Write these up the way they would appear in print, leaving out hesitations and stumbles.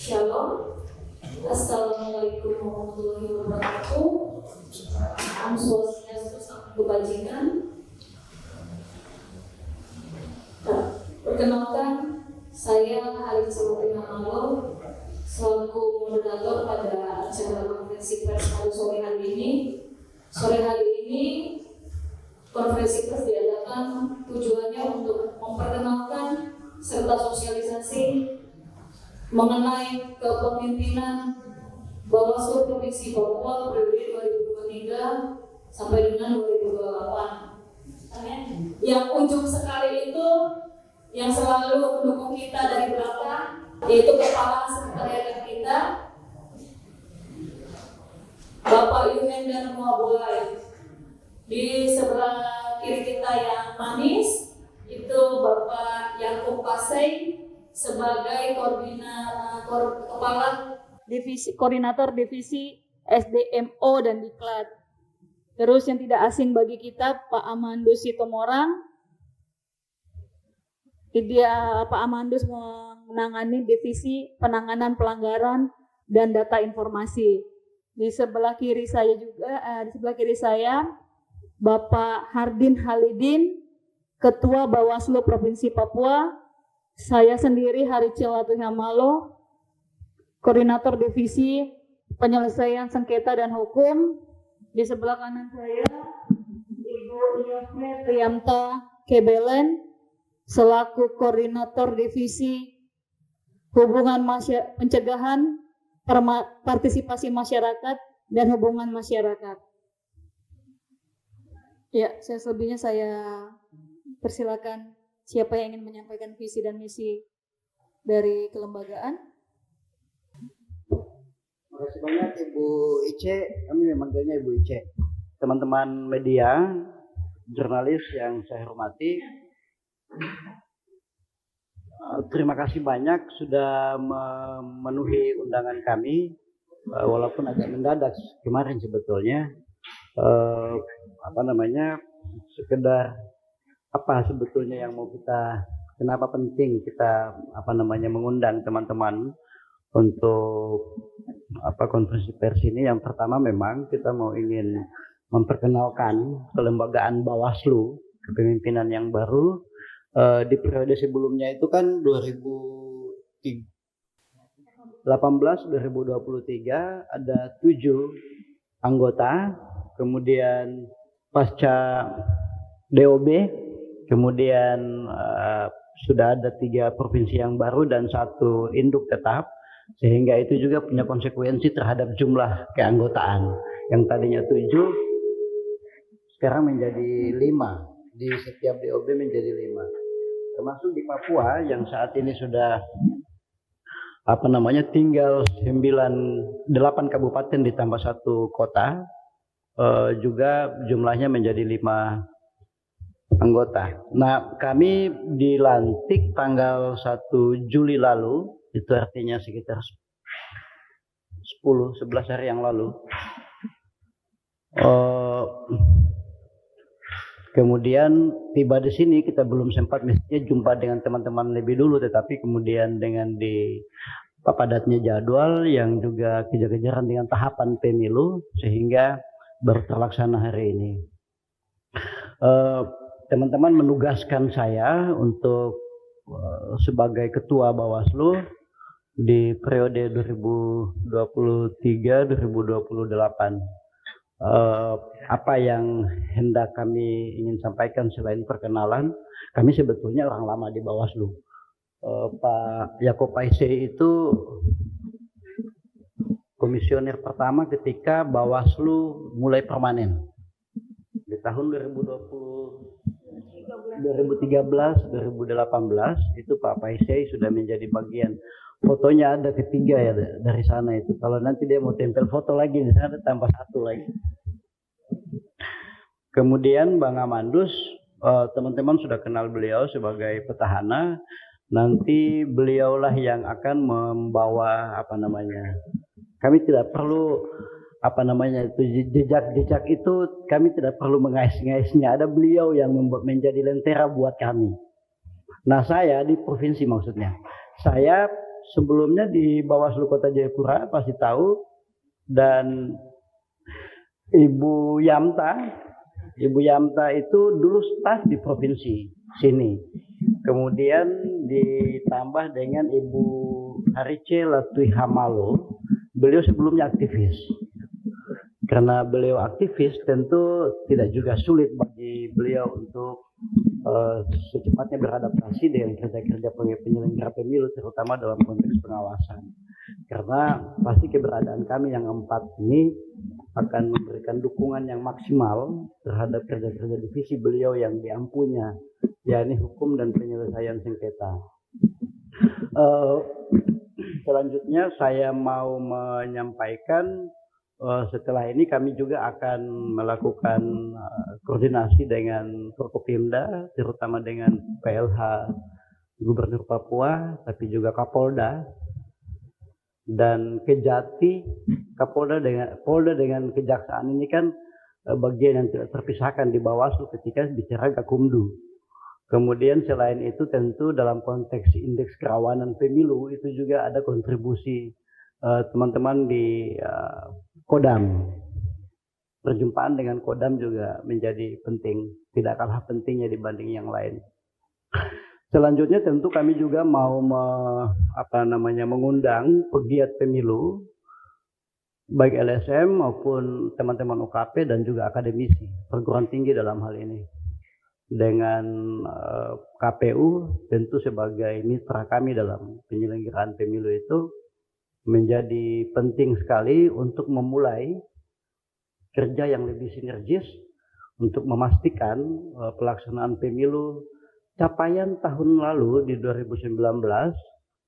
Shalom. Assalamualaikum warahmatullahi wabarakatuh. Om Swastiastu, salam kebajikan. Perkenalkan, saya Halim Salopina Malo selaku moderator pada acara konferensi pers pada sore hari ini. Sore hari ini konferensi pers diadakan tujuannya untuk memperkenalkan serta sosialisasi mengenai kepemimpinan Bawaslu Provinsi Papua periode 2023 sampai dengan 2028. Yang ujung sekali itu yang selalu mendukung kita dari belakang, yaitu Kepala Sekretariat kita, Bapak Yuhendar Muabuai. Di sebelah kiri kita yang manis itu Bapak Yakub Pasai sebagai koordinator divisi SDMO dan Diklat. Terus yang tidak asing bagi kita Pak Amandus Sitomorang. Pak Amandus menangani divisi penanganan pelanggaran dan data informasi. Di sebelah kiri saya Bapak Hardin Halidin, Ketua Bawaslu Provinsi Papua. Saya sendiri Harici Latuhamalo, Koordinator Divisi Penyelesaian Sengketa dan Hukum. Di sebelah kanan saya Ibu Yasmin Triamta Kebelen, selaku Koordinator Divisi Hubungan Pencegahan, Partisipasi Masyarakat, dan Hubungan Masyarakat. Ya, selebihnya saya persilakan. Siapa yang ingin menyampaikan visi dan misi dari kelembagaan? Terima kasih banyak Ibu Ice, kami memanggilnya Ibu Ice. Teman-teman media, jurnalis yang saya hormati, terima kasih banyak sudah memenuhi undangan kami, walaupun agak mendadak kemarin sebetulnya. Sekedar apa sebetulnya yang mau kita, kenapa penting kita mengundang teman-teman untuk konferensi pers ini. Yang pertama memang kita ingin memperkenalkan kelembagaan Bawaslu, kepemimpinan yang baru. Di periode sebelumnya itu kan 2018-2023 ada 7 anggota, kemudian pasca DOB, kemudian sudah ada 3 provinsi yang baru dan 1 induk tetap, sehingga itu juga punya konsekuensi terhadap jumlah keanggotaan yang tadinya 7 sekarang menjadi 5, di setiap DOB menjadi 5, termasuk di Papua yang saat ini sudah tinggal 8 kabupaten ditambah 1 kota, juga jumlahnya menjadi 5 anggota. Nah, kami dilantik tanggal 1 Juli lalu, itu artinya sekitar 10-11 hari yang lalu. Kemudian tiba di sini, kita belum sempat mestinya jumpa dengan teman-teman lebih dulu, tetapi kemudian dengan padatnya jadwal yang juga kejar-kejaran dengan tahapan pemilu, sehingga baru terlaksana hari ini. Teman-teman menugaskan saya untuk sebagai Ketua Bawaslu di periode 2023-2028. Apa yang hendak kami ingin sampaikan selain perkenalan, kami sebetulnya orang lama di Bawaslu. Pak Yakub Paisei itu komisioner pertama ketika Bawaslu mulai permanen di tahun 2013-2018 itu Pak Paisei sudah menjadi bagian. Fotonya ada ketiga ya dari sana itu. Kalau nanti dia mau tempel foto lagi di sana tambah 1 lagi. Kemudian Bang Amandus, teman-teman sudah kenal beliau sebagai petahana. Nanti beliaulah yang akan membawa kami tidak perlu jejak itu kami tidak perlu mengais-ngaisnya. Ada beliau yang menjadi lentera buat kami. Nah, saya di provinsi maksudnya. Saya sebelumnya di Bawaslu Kota Jayapura pasti tahu, dan Ibu Yamta itu dulu staf di provinsi sini. Kemudian ditambah dengan Ibu Harice Latui Hamalo, beliau sebelumnya aktivis. Karena beliau aktivis, tentu tidak juga sulit bagi beliau untuk secepatnya beradaptasi dengan kerja-kerja penyelenggara pemilu, terutama dalam konteks pengawasan. Karena pasti keberadaan kami yang 4 ini akan memberikan dukungan yang maksimal terhadap kerja-kerja divisi beliau yang diampunya, yakni hukum dan penyelesaian sengketa. Selanjutnya saya mau menyampaikan setelah ini kami juga akan melakukan koordinasi dengan Forkopimda, terutama dengan PLH Gubernur Papua, tapi juga Kapolda dan Kejati. Polda dengan Kejaksaan ini kan bagian yang tidak terpisahkan di Bawaslu ketika bicara Gakumdu. Kemudian selain itu tentu dalam konteks indeks kerawanan pemilu itu juga ada kontribusi teman-teman di Kodam. Perjumpaan dengan Kodam juga menjadi penting, tidak kalah pentingnya dibanding yang lain. Selanjutnya tentu kami juga mau mengundang pegiat pemilu, baik LSM maupun teman-teman UKP dan juga akademisi perguruan tinggi dalam hal ini. Dengan KPU tentu sebagai mitra kami dalam penyelenggaraan pemilu itu menjadi penting sekali untuk memulai kerja yang lebih sinergis untuk memastikan pelaksanaan pemilu capaian tahun lalu di 2019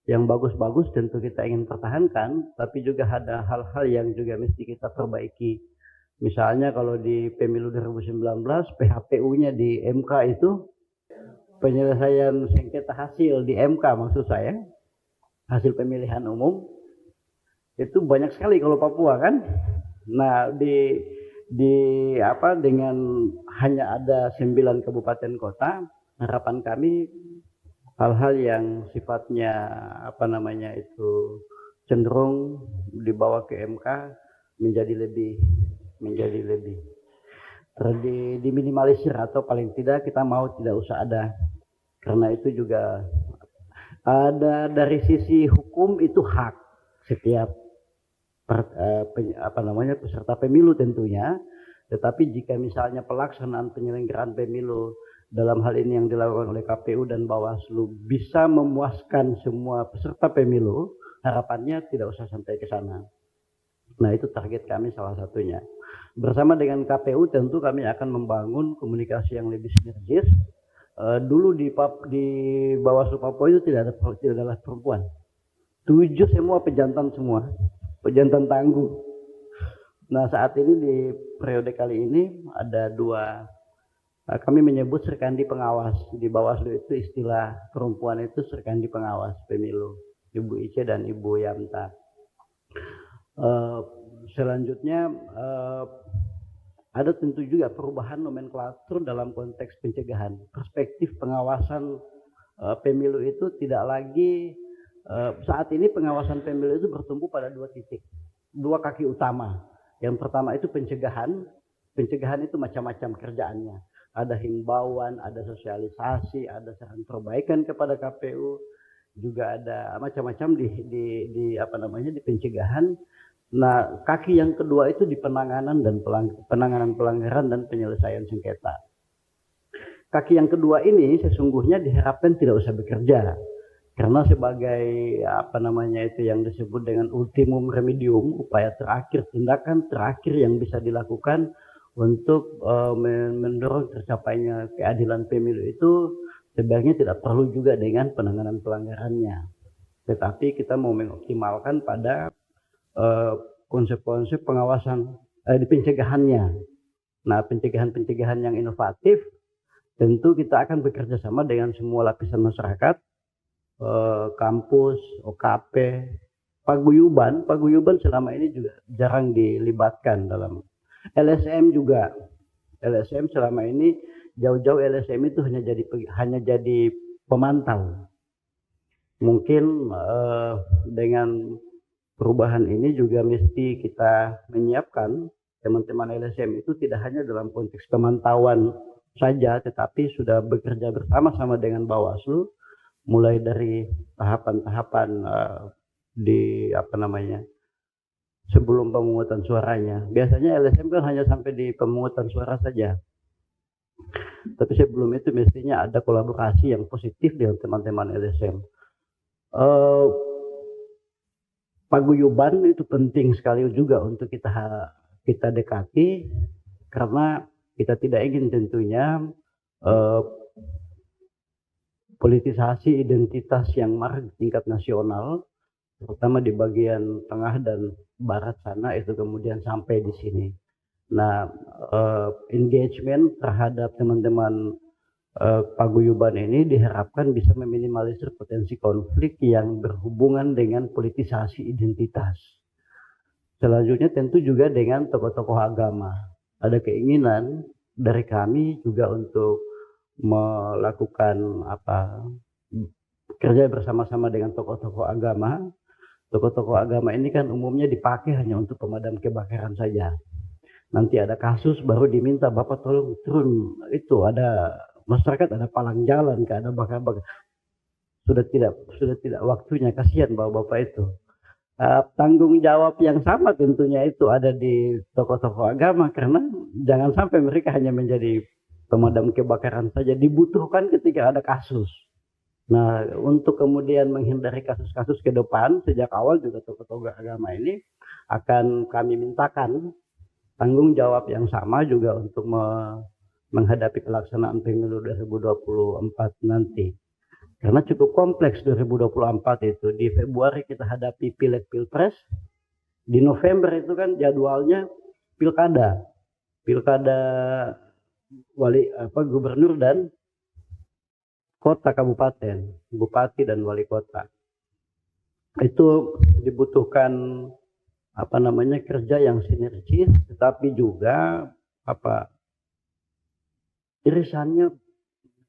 yang bagus-bagus tentu kita ingin pertahankan, tapi juga ada hal-hal yang juga mesti kita perbaiki. Misalnya kalau di pemilu 2019 PHPU-nya di MK itu penyelesaian sengketa hasil di MK, maksud saya hasil pemilihan umum itu banyak sekali kalau Papua kan. Nah dengan hanya ada 9 kabupaten kota, harapan kami hal-hal yang sifatnya cenderung dibawa ke MK menjadi lebih diminimalisir, atau paling tidak kita mau tidak usah ada. Karena itu juga ada dari sisi hukum itu hak setiap peserta pemilu tentunya, tetapi jika misalnya pelaksanaan penyelenggaraan pemilu dalam hal ini yang dilakukan oleh KPU dan Bawaslu bisa memuaskan semua peserta pemilu, harapannya tidak usah sampai ke sana. Nah, itu target kami salah satunya. Bersama dengan KPU tentu kami akan membangun komunikasi yang lebih sinergis. Dulu di Bawaslu Papua itu tidak ada perempuan. 7 semua pejantan semua. Pejantan tangguh. Nah, saat ini di periode kali ini ada 2, kami menyebut serkandi pengawas. Di Bawaslu itu istilah perempuan itu serkandi pengawas pemilu, Ibu Ice dan Ibu Yamta. Selanjutnya ada tentu juga perubahan nomenklatur dalam konteks pencegahan. Perspektif pengawasan pemilu itu tidak lagi saat ini pengawasan pemilu itu bertumbuh pada 2 titik, 2 kaki utama. Yang pertama itu pencegahan. Pencegahan itu macam-macam kerjaannya. Ada himbauan, ada sosialisasi, ada saran perbaikan kepada KPU, juga ada macam-macam di pencegahan. Nah, kaki yang kedua itu di penanganan pelanggaran dan penyelesaian sengketa. Kaki yang kedua ini sesungguhnya diharapkan tidak usah bekerja. Karena sebagai itu yang disebut dengan ultimum remedium, upaya terakhir, tindakan terakhir yang bisa dilakukan untuk mendorong tercapainya keadilan pemilu itu sebenarnya tidak perlu juga dengan penanganan pelanggarannya. Tetapi kita mau mengoptimalkan pada konsep-konsep pengawasan di pencegahannya. Nah, pencegahan yang inovatif tentu kita akan bekerja sama dengan semua lapisan masyarakat, kampus, OKP, paguyuban selama ini juga jarang dilibatkan dalam LSM juga. LSM selama ini jauh-jauh LSM itu hanya jadi pemantau. mungkin dengan perubahan ini juga mesti kita menyiapkan teman-teman LSM itu tidak hanya dalam konteks pemantauan saja, tetapi sudah bekerja bersama-sama dengan Bawaslu, mulai dari tahapan-tahapan di apa namanya sebelum pemungutan suaranya. Biasanya LSM kan hanya sampai di pemungutan suara saja. Tapi sebelum itu mestinya ada kolaborasi yang positif dengan teman-teman LSM. Paguyuban itu penting sekali juga untuk kita dekati, karena kita tidak ingin tentunya politisasi identitas yang marak di tingkat nasional, terutama di bagian tengah dan barat sana, itu kemudian sampai di sini. Nah, engagement terhadap teman-teman paguyuban ini diharapkan bisa meminimalisir potensi konflik yang berhubungan dengan politisasi identitas. Selanjutnya tentu juga dengan tokoh-tokoh agama. Ada keinginan dari kami juga untuk melakukan kerja bersama-sama dengan tokoh-tokoh agama. Tokoh-tokoh agama ini kan umumnya dipakai hanya untuk pemadam kebakaran saja. Nanti ada kasus baru diminta, Bapak tolong turun, itu ada masyarakat, ada palang jalan, ada bakar-bakar. Sudah tidak waktunya, kasihan Bapak-bapak itu. Tanggung jawab yang sama tentunya itu ada di tokoh-tokoh agama, karena jangan sampai mereka hanya menjadi pemadam kebakaran saja, dibutuhkan ketika ada kasus. Nah, untuk kemudian menghindari kasus-kasus ke depan, sejak awal juga tokoh-tokoh agama ini akan kami mintakan tanggung jawab yang sama juga untuk menghadapi pelaksanaan pemilu 2024 nanti. Karena cukup kompleks 2024 itu. Di Februari kita hadapi pileg pilpres. Di November itu kan jadwalnya pilkada. Pilkada gubernur dan kota kabupaten, bupati dan wali kota. Itu dibutuhkan kerja yang sinergis, tetapi juga irisannya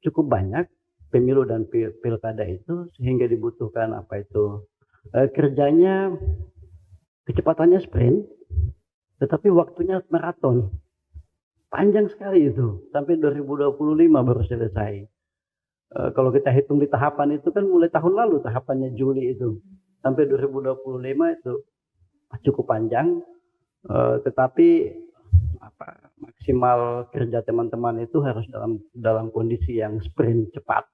cukup banyak, pemilu dan pilkada itu, sehingga dibutuhkan kerjanya, kecepatannya sprint, tetapi waktunya maraton. Panjang sekali itu, sampai 2025 baru selesai. Kalau kita hitung di tahapan itu kan mulai tahun lalu tahapannya Juli itu, sampai 2025 itu cukup panjang, tetapi maksimal kerja teman-teman itu harus dalam kondisi yang sprint cepat,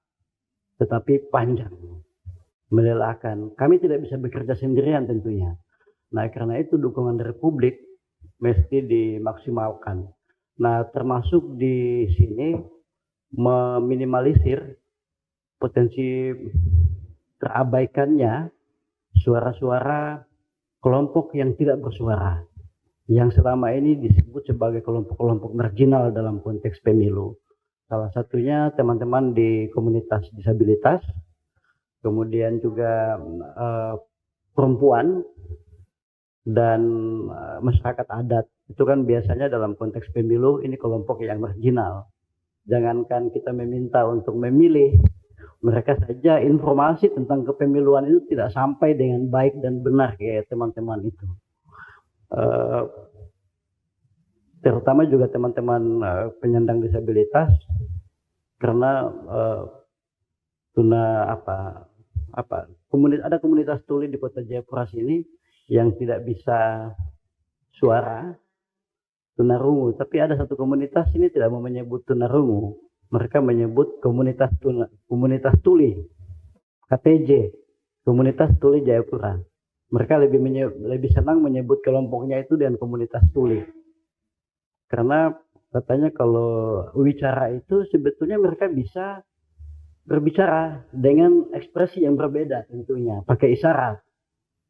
tetapi panjang, melelahkan. Kami tidak bisa bekerja sendirian tentunya. Nah, karena itu dukungan dari publik mesti dimaksimalkan. Nah, termasuk di sini meminimalisir potensi terabaikannya suara-suara kelompok yang tidak bersuara, yang selama ini disebut sebagai kelompok-kelompok marginal dalam konteks pemilu. Salah satunya teman-teman di komunitas disabilitas, kemudian juga perempuan dan masyarakat adat. Itu kan biasanya dalam konteks pemilu ini kelompok yang marginal. Jangankan kita meminta untuk memilih, mereka saja informasi tentang kepemiluan itu tidak sampai dengan baik dan benar kayak teman-teman itu. Terutama juga teman-teman penyandang disabilitas, karena ada komunitas tuli di Kota Jayapura sini yang tidak bisa suara, tunarungu. Tapi ada satu komunitas ini tidak mau menyebut tunarungu, mereka menyebut komunitas tuli, KTJ, komunitas tuli Jayapura. Mereka lebih senang menyebut kelompoknya itu dengan komunitas tuli, karena katanya kalau wicara itu sebetulnya mereka bisa berbicara dengan ekspresi yang berbeda, tentunya pakai isyarat.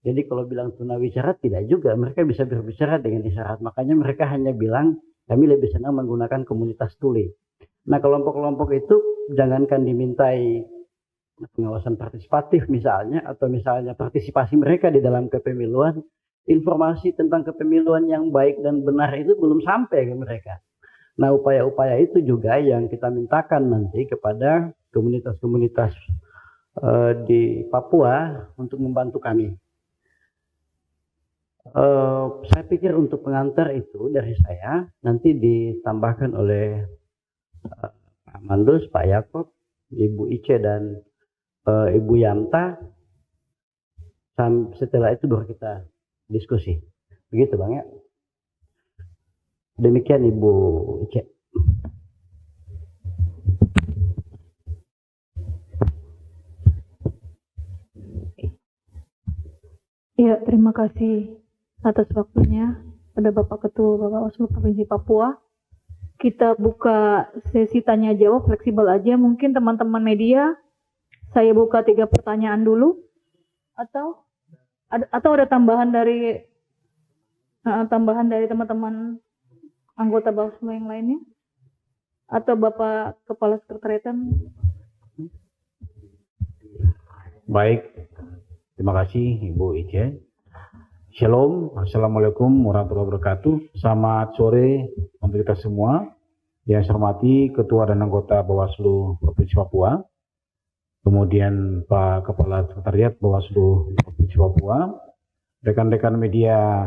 Jadi kalau bilang tunawicara tidak juga, mereka bisa berbicara dengan isyarat. Makanya mereka hanya bilang kami lebih senang menggunakan komunitas tuli. Nah, kelompok-kelompok itu jangankan dimintai pengawasan partisipatif misalnya, atau misalnya partisipasi mereka di dalam kepemiluan, informasi tentang kepemiluan yang baik dan benar itu belum sampai ke mereka. Nah, upaya-upaya itu juga yang kita mintakan nanti kepada komunitas-komunitas di Papua untuk membantu kami. Saya pikir untuk pengantar itu dari saya nanti ditambahkan oleh Pak Mandus, Pak Yakob, Ibu Ice dan Ibu Yanta. Setelah itu baru kita diskusi. Begitu Bang ya. Demikian Ibu Ice. Ya, terima kasih atas waktunya pada Bapak Ketua Bawaslu Provinsi Papua. Kita buka sesi tanya jawab fleksibel aja. Mungkin teman-teman media, saya buka 3 pertanyaan dulu, atau ada tambahan dari teman-teman anggota Bawaslu yang lainnya, atau Bapak Kepala Sekretariatan. Baik, terima kasih Ibu Ice. Shalom, Assalamualaikum warahmatullahi wabarakatuh. Selamat sore untuk kita semua. Yang saya hormati Ketua dan anggota Bawaslu Provinsi Papua, kemudian Pak Kepala Sekretariat Bawaslu Provinsi Papua, rekan-rekan media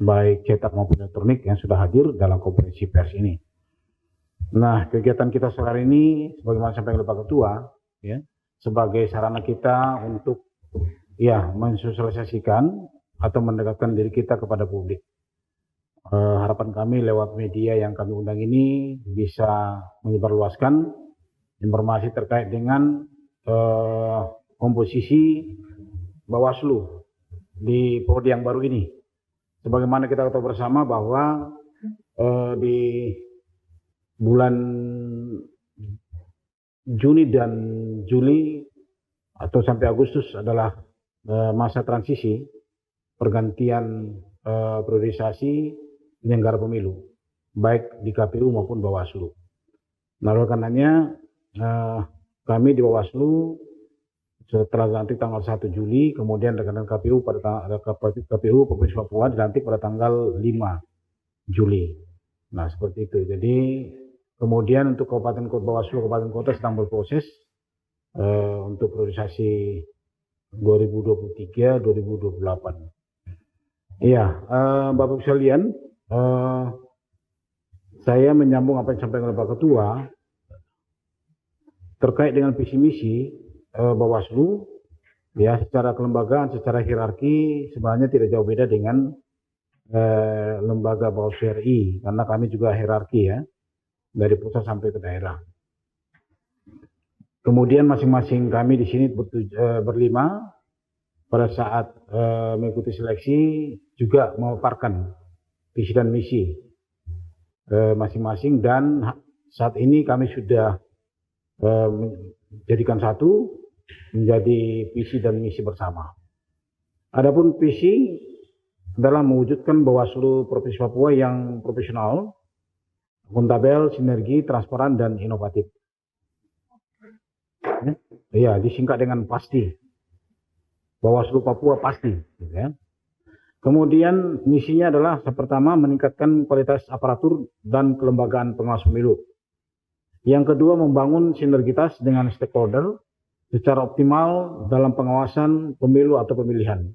baik cetak maupun elektronik yang sudah hadir dalam konferensi pers ini. Nah, kegiatan kita sekarang ini, sebagaimana sampai oleh Pak Ketua, ya, sebagai sarana kita untuk mensosialisasikan atau mendekatkan diri kita kepada publik. Harapan kami lewat media yang kami undang ini bisa menyebarluaskan informasi terkait dengan komposisi Bawaslu di periode yang baru ini. Sebagaimana kita tahu bersama bahwa di bulan Juni dan Juli atau sampai Agustus adalah masa transisi pergantian priorisasi penyelenggara pemilu baik di KPU maupun Bawaslu. Nah, oleh karenanya kami di Bawaslu setelah dilantik tanggal 1 Juli, kemudian rekan-rekan KPU KPU Provinsi Papua dilantik pada tanggal 5 Juli. Nah, seperti itu. Jadi kemudian untuk kabupaten kota Bawaslu kabupaten kota sedang berproses untuk priorisasi 2023-2028. Iya, Bapak sekalian, saya menyambung apa yang disampaikan oleh Pak Ketua terkait dengan visi misi Bawaslu, ya, secara kelembagaan, secara hierarki sebenarnya tidak jauh beda dengan lembaga Bawaslu RI, karena kami juga hierarki ya, dari pusat sampai ke daerah. Kemudian masing-masing kami di sini berlima pada saat mengikuti seleksi juga memaparkan visi dan misi masing-masing, dan saat ini kami sudah menjadikan satu menjadi visi dan misi bersama. Adapun visi adalah mewujudkan Bawaslu Provinsi Papua yang profesional, akuntabel, sinergi, transparan, dan inovatif. Ya, disingkat dengan pasti. Bawaslu Papua pasti. Gitu ya. Kemudian misinya adalah pertama meningkatkan kualitas aparatur dan kelembagaan pengawas pemilu. Yang kedua membangun sinergitas dengan stakeholder secara optimal dalam pengawasan pemilu atau pemilihan.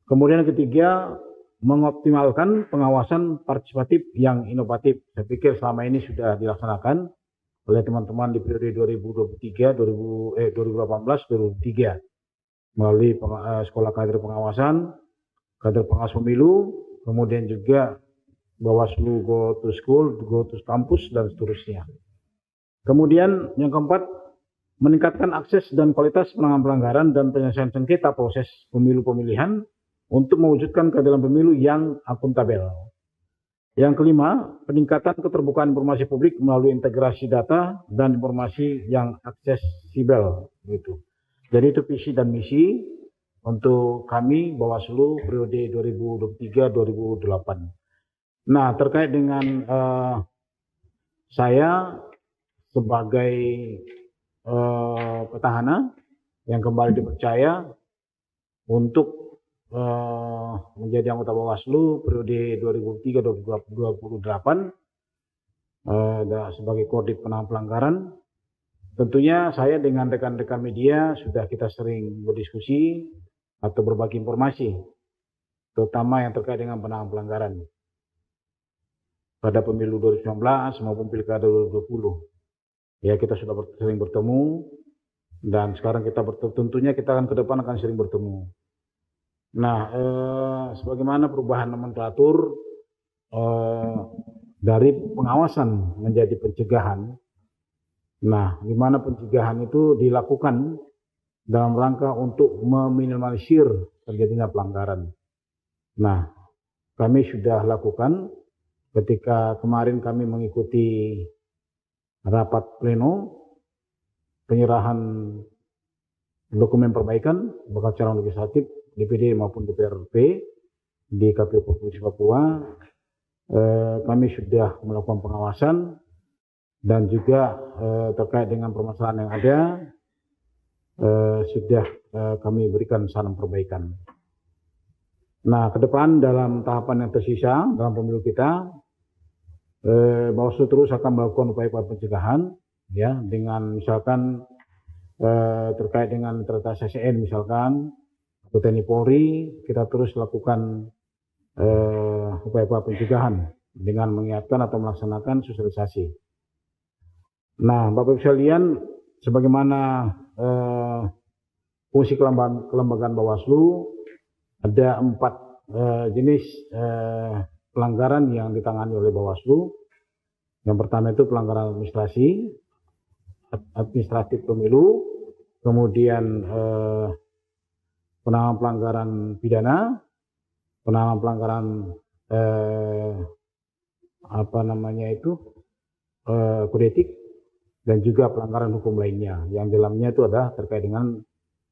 Kemudian yang ketiga mengoptimalkan pengawasan partisipatif yang inovatif. Saya pikir selama ini sudah dilaksanakan oleh teman-teman di periode 2018-2003 melalui sekolah kader pengawasan, kader pengawas pemilu, kemudian juga Bawaslu Go to School, Go to Campus, dan seterusnya. Kemudian yang keempat, meningkatkan akses dan kualitas penanganan pelanggaran dan penyelesaian sengketa proses pemilu pemilihan untuk mewujudkan keadilan pemilu yang akuntabel. Yang kelima, peningkatan keterbukaan informasi publik melalui integrasi data dan informasi yang aksesibel. Gitu. Jadi itu visi dan misi untuk kami Bawaslu periode 2023-2028. Nah, terkait dengan saya sebagai petahana yang kembali dipercaya untuk menjadi anggota Bawaslu periode 2003-2028 sebagai koordinator penanganan pelanggaran tentunya saya dengan rekan-rekan media sudah kita sering berdiskusi atau berbagi informasi, terutama yang terkait dengan penanganan pelanggaran pada pemilu 2019 maupun pilkada 2020. Ya, kita sudah sering bertemu, dan sekarang kita tentunya kita akan ke depan akan sering bertemu. Nah, sebagaimana perubahan nomenklatur dari pengawasan menjadi pencegahan. Nah, di mana pencegahan itu dilakukan dalam rangka untuk meminimalisir terjadinya pelanggaran. Nah, kami sudah lakukan ketika kemarin kami mengikuti rapat pleno penyerahan dokumen perbaikan bakal calon legislatif DPD maupun DPRP di KPU Provinsi Papua. Kami sudah melakukan pengawasan dan juga terkait dengan permasalahan yang ada sudah kami berikan saran perbaikan. Nah, ke depan dalam tahapan yang tersisa dalam pemilu kita, Bawaslu terus akan melakukan upaya-upaya pencegahan, ya, dengan misalkan terkait dengan netralitas ASN misalkan, atau TNI Polri, kita terus lakukan upaya-upaya pencegahan dengan mengingatkan atau melaksanakan sosialisasi. Nah, Bapak Ibu sekalian, sebagaimana fungsi kelembagaan Bawaslu, ada 4 jenis pelanggaran yang ditangani oleh Bawaslu. Yang pertama itu pelanggaran administratif pemilu, kemudian penanganan pelanggaran pidana, penanganan pelanggaran kode etik, dan juga pelanggaran hukum lainnya. Yang dalamnya itu adalah terkait dengan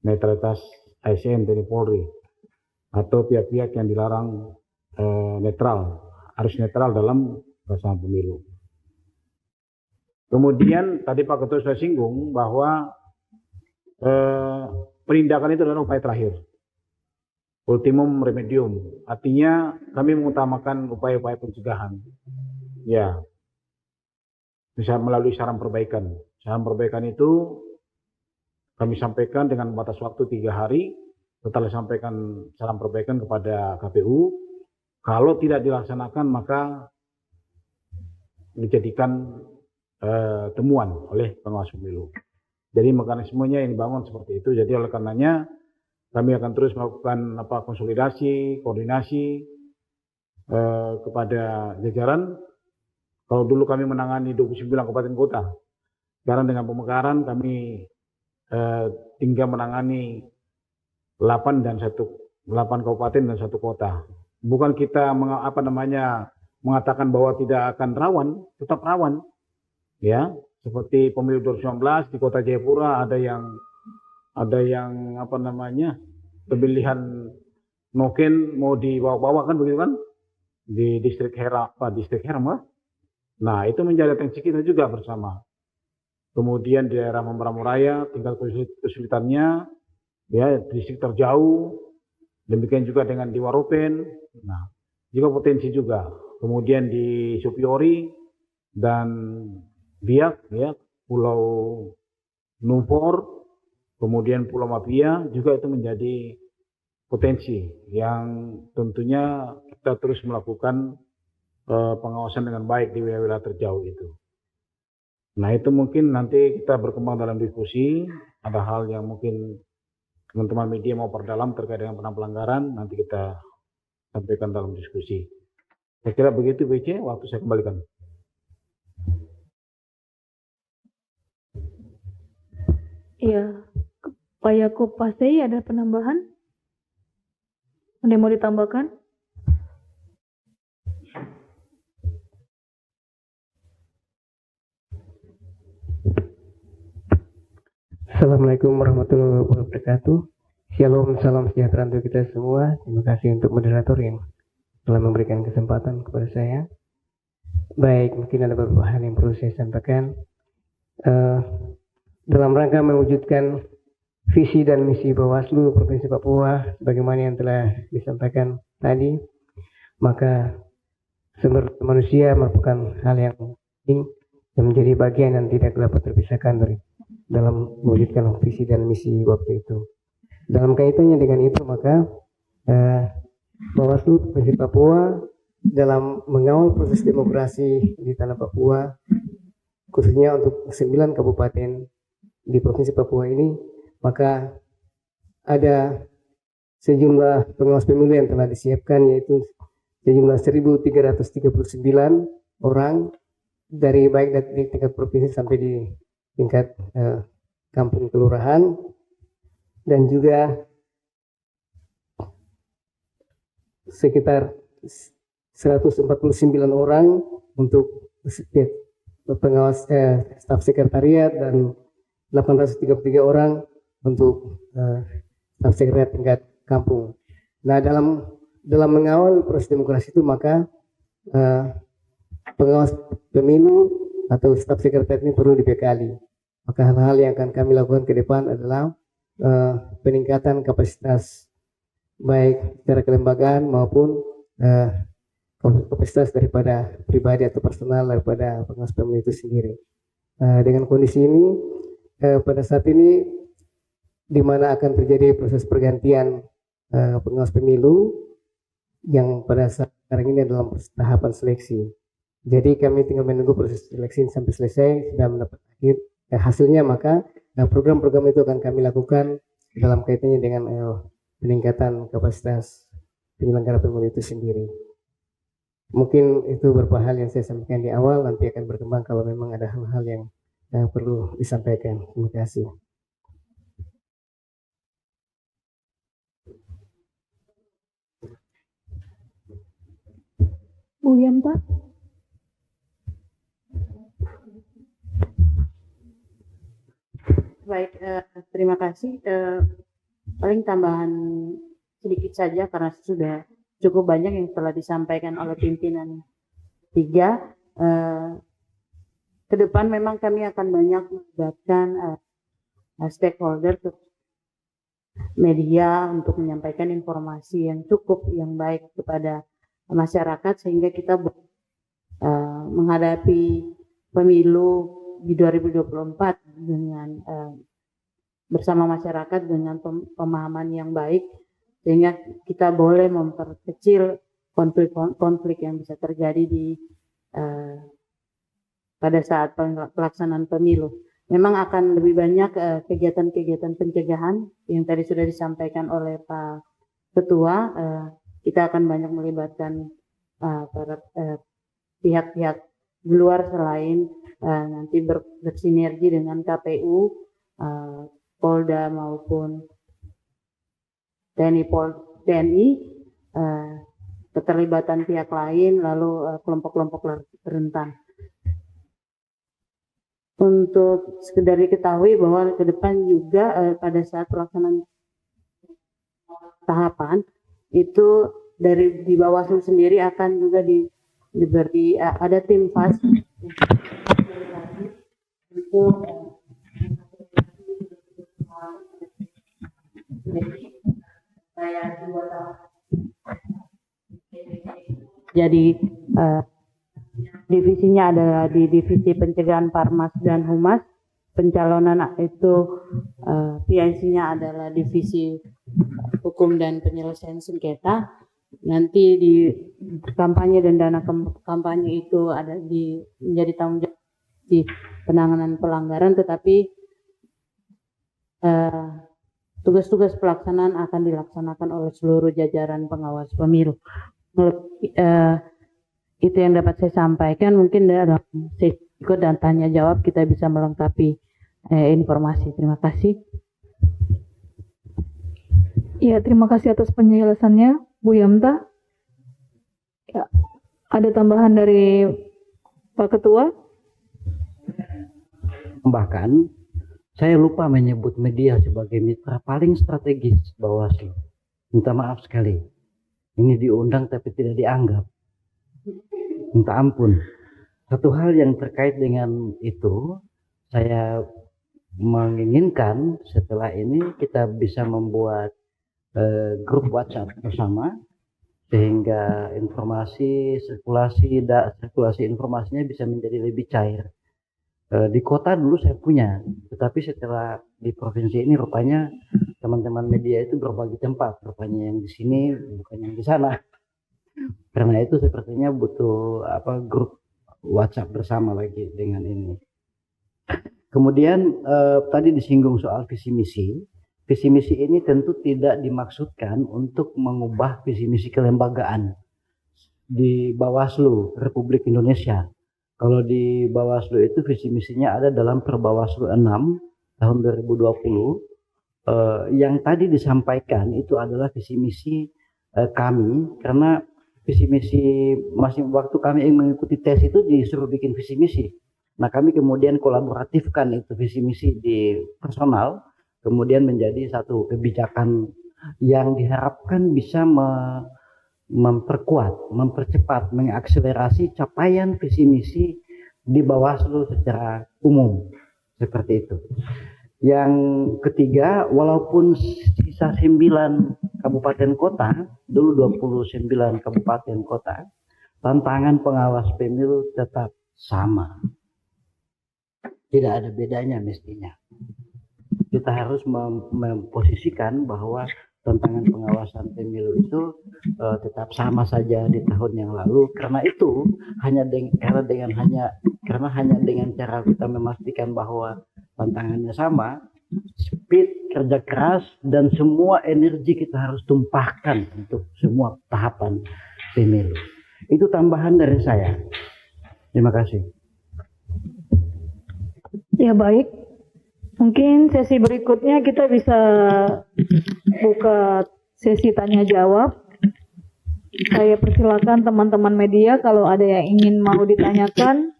netralitas ASN TNI Polri atau pihak-pihak yang dilarang harus netral dalam pelaksanaan pemilu. Kemudian tadi Pak Ketua sudah singgung bahwa penindakan itu adalah upaya terakhir, ultimum remedium. Artinya kami mengutamakan upaya-upaya pencegahan. Ya, bisa melalui saran perbaikan. Saran perbaikan itu kami sampaikan dengan batas waktu 3 hari. Setelah sampaikan saran perbaikan kepada KPU, kalau tidak dilaksanakan maka dijadikan temuan oleh pengawas pemilu. Jadi mekanismenya yang dibangun seperti itu. Jadi oleh karenanya kami akan terus melakukan konsolidasi, koordinasi kepada jajaran. Kalau dulu kami menangani 29 kabupaten kota, sekarang dengan pemekaran kami tinggal menangani 8 kabupaten dan 1 kota. Bukan kita mengatakan bahwa tidak akan rawan, tetap rawan. Ya, seperti pemilu 2019 di Kota Jayapura ada yang pemilihan noken mau dibawa-bawa kan begitu kan? Di distrik Herma. Nah, itu menjadi atensi kita juga bersama. Kemudian di daerah Mamberamo Raya tingkat kesulitannya, ya, distrik terjauh. Demikian juga dengan di Waropen. Nah, juga potensi juga. Kemudian di Supiori dan Biak, ya, Pulau Numpor, kemudian Pulau Mapia juga itu menjadi potensi yang tentunya kita terus melakukan pengawasan dengan baik di wilayah-wilayah terjauh itu. Nah, itu mungkin nanti kita berkembang dalam diskusi. Ada hal yang mungkin teman-teman media mau perdalam terkait dengan penanganan pelanggaran, nanti kita sampaikan dalam diskusi. Saya kira begitu BC, waktu saya kembalikan. Iya, Pak Yakub Pasei ada penambahan? Ada yang mau ditambahkan? Assalamualaikum warahmatullahi wabarakatuh. Shalom, salam sejahtera untuk kita semua. Terima kasih untuk moderator yang telah memberikan kesempatan kepada saya. Baik, mungkin ada beberapa hal yang perlu saya sampaikan. Dalam rangka mewujudkan visi dan misi Bawaslu Provinsi Papua, sebagaimana yang telah disampaikan tadi, maka sumber manusia merupakan hal yang penting yang menjadi bagian yang tidak dapat terpisahkan dari dalam mewujudkan visi dan misi waktu itu. Dalam kaitannya dengan itu maka Bawaslu Provinsi Papua dalam mengawal proses demokrasi di tanah Papua, khususnya untuk 9 kabupaten di Provinsi Papua ini, maka ada sejumlah pengawas pemilu yang telah disiapkan, yaitu sejumlah 1.339 orang dari baik dari tingkat provinsi sampai di tingkat kampung kelurahan, dan juga sekitar 149 orang untuk pengawas staf sekretariat dan 833 orang untuk staf sekretariat tingkat kampung. Nah, dalam mengawal proses demokrasi itu maka pengawas pemilu atau staf sekretariat ini perlu dibekali. Maka hal-hal yang akan kami lakukan ke depan adalah peningkatan kapasitas baik secara kelembagaan maupun kapasitas daripada pribadi atau personal daripada pengawas pemilu itu sendiri. Dengan kondisi ini, pada saat ini di mana akan terjadi proses pergantian pengawas pemilu yang pada saat sekarang ini adalah tahapan seleksi. Jadi kami tinggal menunggu proses seleksi sampai selesai, sudah mendapat akhir hasilnya, maka program-program itu akan kami lakukan dalam kaitannya dengan peningkatan kapasitas penyelenggara pemilu itu sendiri. Mungkin itu beberapa hal yang saya sampaikan di awal, nanti akan berkembang kalau memang ada hal-hal yang perlu disampaikan. Terima kasih. Bu Yamta. Baik, terima kasih. Paling tambahan sedikit saja karena sudah cukup banyak yang telah disampaikan oleh pimpinan 3. Ke depan memang kami akan banyak melibatkan stakeholder media untuk menyampaikan informasi yang cukup, yang baik kepada masyarakat sehingga kita menghadapi pemilu di 2024 dengan bersama masyarakat dengan pemahaman yang baik, sehingga kita boleh memperkecil konflik-konflik yang bisa terjadi di pada saat pelaksanaan pemilu. Memang akan lebih banyak kegiatan-kegiatan pencegahan yang tadi sudah disampaikan oleh Pak Ketua. Kita akan banyak melibatkan para pihak-pihak di luar selain nanti bersinergi dengan KPU, Polda maupun TNI, keterlibatan pihak lain, lalu kelompok-kelompok rentan. Untuk sekedar diketahui bahwa ke depan juga pada saat pelaksanaan tahapan itu dari di Bawaslu sendiri akan juga diberi ada tim FAS untuk jadi divisinya adalah di divisi pencegahan Parmas dan Humas. Pencalonan itu PIC-nya adalah divisi hukum dan penyelesaian sengketa. Nanti di kampanye dan dana kampanye itu ada menjadi tanggung jawab di penanganan pelanggaran, tetapi tugas-tugas pelaksanaan akan dilaksanakan oleh seluruh jajaran pengawas pemilu. Itu yang dapat saya sampaikan. Mungkin dalam sesi dan tanya jawab kita bisa melengkapi informasi. Terima kasih. Ya, terima kasih atas penjelasannya, Bu Yamta. Ya, ada tambahan dari Pak Ketua? Bahkan saya lupa menyebut media sebagai mitra paling strategis Bawaslu. Minta maaf sekali. Ini diundang tapi tidak dianggap. Minta ampun. Satu hal yang terkait dengan itu, saya menginginkan setelah ini kita bisa membuat grup WhatsApp bersama, sehingga informasi sirkulasi informasinya bisa menjadi lebih cair. Di kota dulu saya punya, tetapi setelah di provinsi ini rupanya teman-teman media itu berbagi tempat, rupanya yang di sini bukan yang di sana. Karena itu sepertinya butuh grup WhatsApp bersama lagi dengan ini. Kemudian tadi disinggung soal visi misi. Visi misi ini tentu tidak dimaksudkan untuk mengubah visi misi kelembagaan di Bawaslu Republik Indonesia. Kalau di Bawaslu itu visi misinya ada dalam Perbawaslu 6 tahun 2020. Yang tadi disampaikan itu adalah visi misi kami, karena visi misi masih waktu kami yang mengikuti tes itu disuruh bikin visi misi. Nah, kami kemudian kolaboratifkan itu visi misi di personal, kemudian menjadi satu kebijakan yang diharapkan bisa memperkuat, mempercepat, mengakselerasi capaian visi misi di Bawaslu secara umum, seperti itu. Yang ketiga, walaupun sisa 9 kabupaten kota, dulu 29 kabupaten kota, tantangan pengawas pemilu tetap sama. Tidak ada bedanya mestinya. Kita harus memposisikan bahwa tantangan pengawasan pemilu itu tetap sama saja di tahun yang lalu. Karena itu hanya dengan cara kita memastikan bahwa tantangannya sama, speed, kerja keras, dan semua energi kita harus tumpahkan untuk semua tahapan pemilu. Itu tambahan dari saya. Terima kasih. Ya baik, mungkin sesi berikutnya kita bisa buka sesi tanya jawab. Saya persilakan teman-teman media kalau ada yang ingin mau ditanyakan,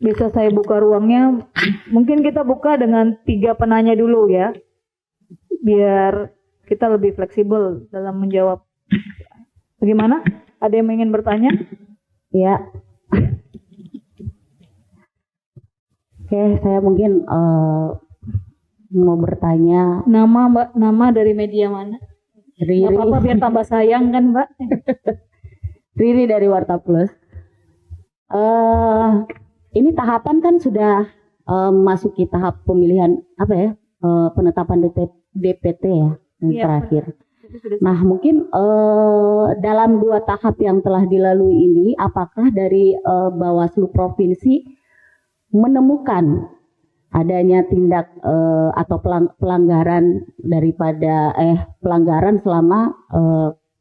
bisa saya buka ruangnya. Mungkin kita buka dengan 3 penanya dulu ya, biar kita lebih fleksibel dalam menjawab. Bagaimana? Ada yang ingin bertanya? Ya. Oke, saya mungkin mau bertanya. Nama Mbak, nama dari media mana? Riri. Gak apa-apa biar tambah sayang kan Mbak. Riri dari Warta Plus. Ini tahapan kan sudah memasuki tahap pemilihan penetapan DPT ya yang terakhir. Nah mungkin dalam 2 tahap yang telah dilalui ini, apakah dari Bawaslu Provinsi menemukan adanya tindak atau pelanggaran daripada pelanggaran selama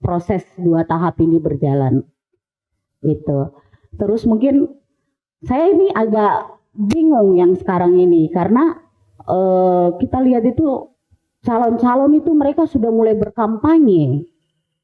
proses 2 tahap ini berjalan gitu. Terus mungkin saya ini agak bingung yang sekarang ini karena kita lihat itu calon-calon itu mereka sudah mulai berkampanye,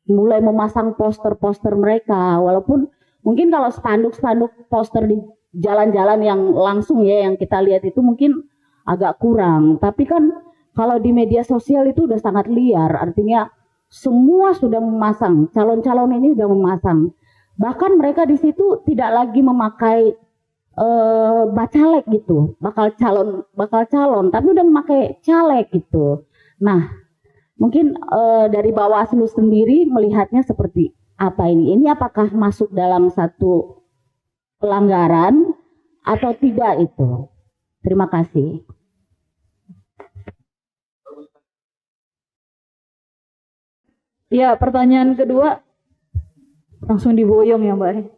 mulai memasang poster-poster mereka, walaupun mungkin kalau spanduk-spanduk poster di jalan-jalan yang langsung ya yang kita lihat itu mungkin agak kurang, tapi kan kalau di media sosial itu udah sangat liar, artinya semua sudah memasang, calon-calon ini sudah memasang, bahkan mereka di situ tidak lagi memakai bacalek gitu, bakal calon, tapi udah memakai caleg gitu. Nah mungkin dari Bawaslu sendiri melihatnya seperti apa ini? Ini apakah masuk dalam satu pelanggaran atau tidak itu? Terima kasih. Ya, pertanyaan kedua langsung diboyong ya Mbak.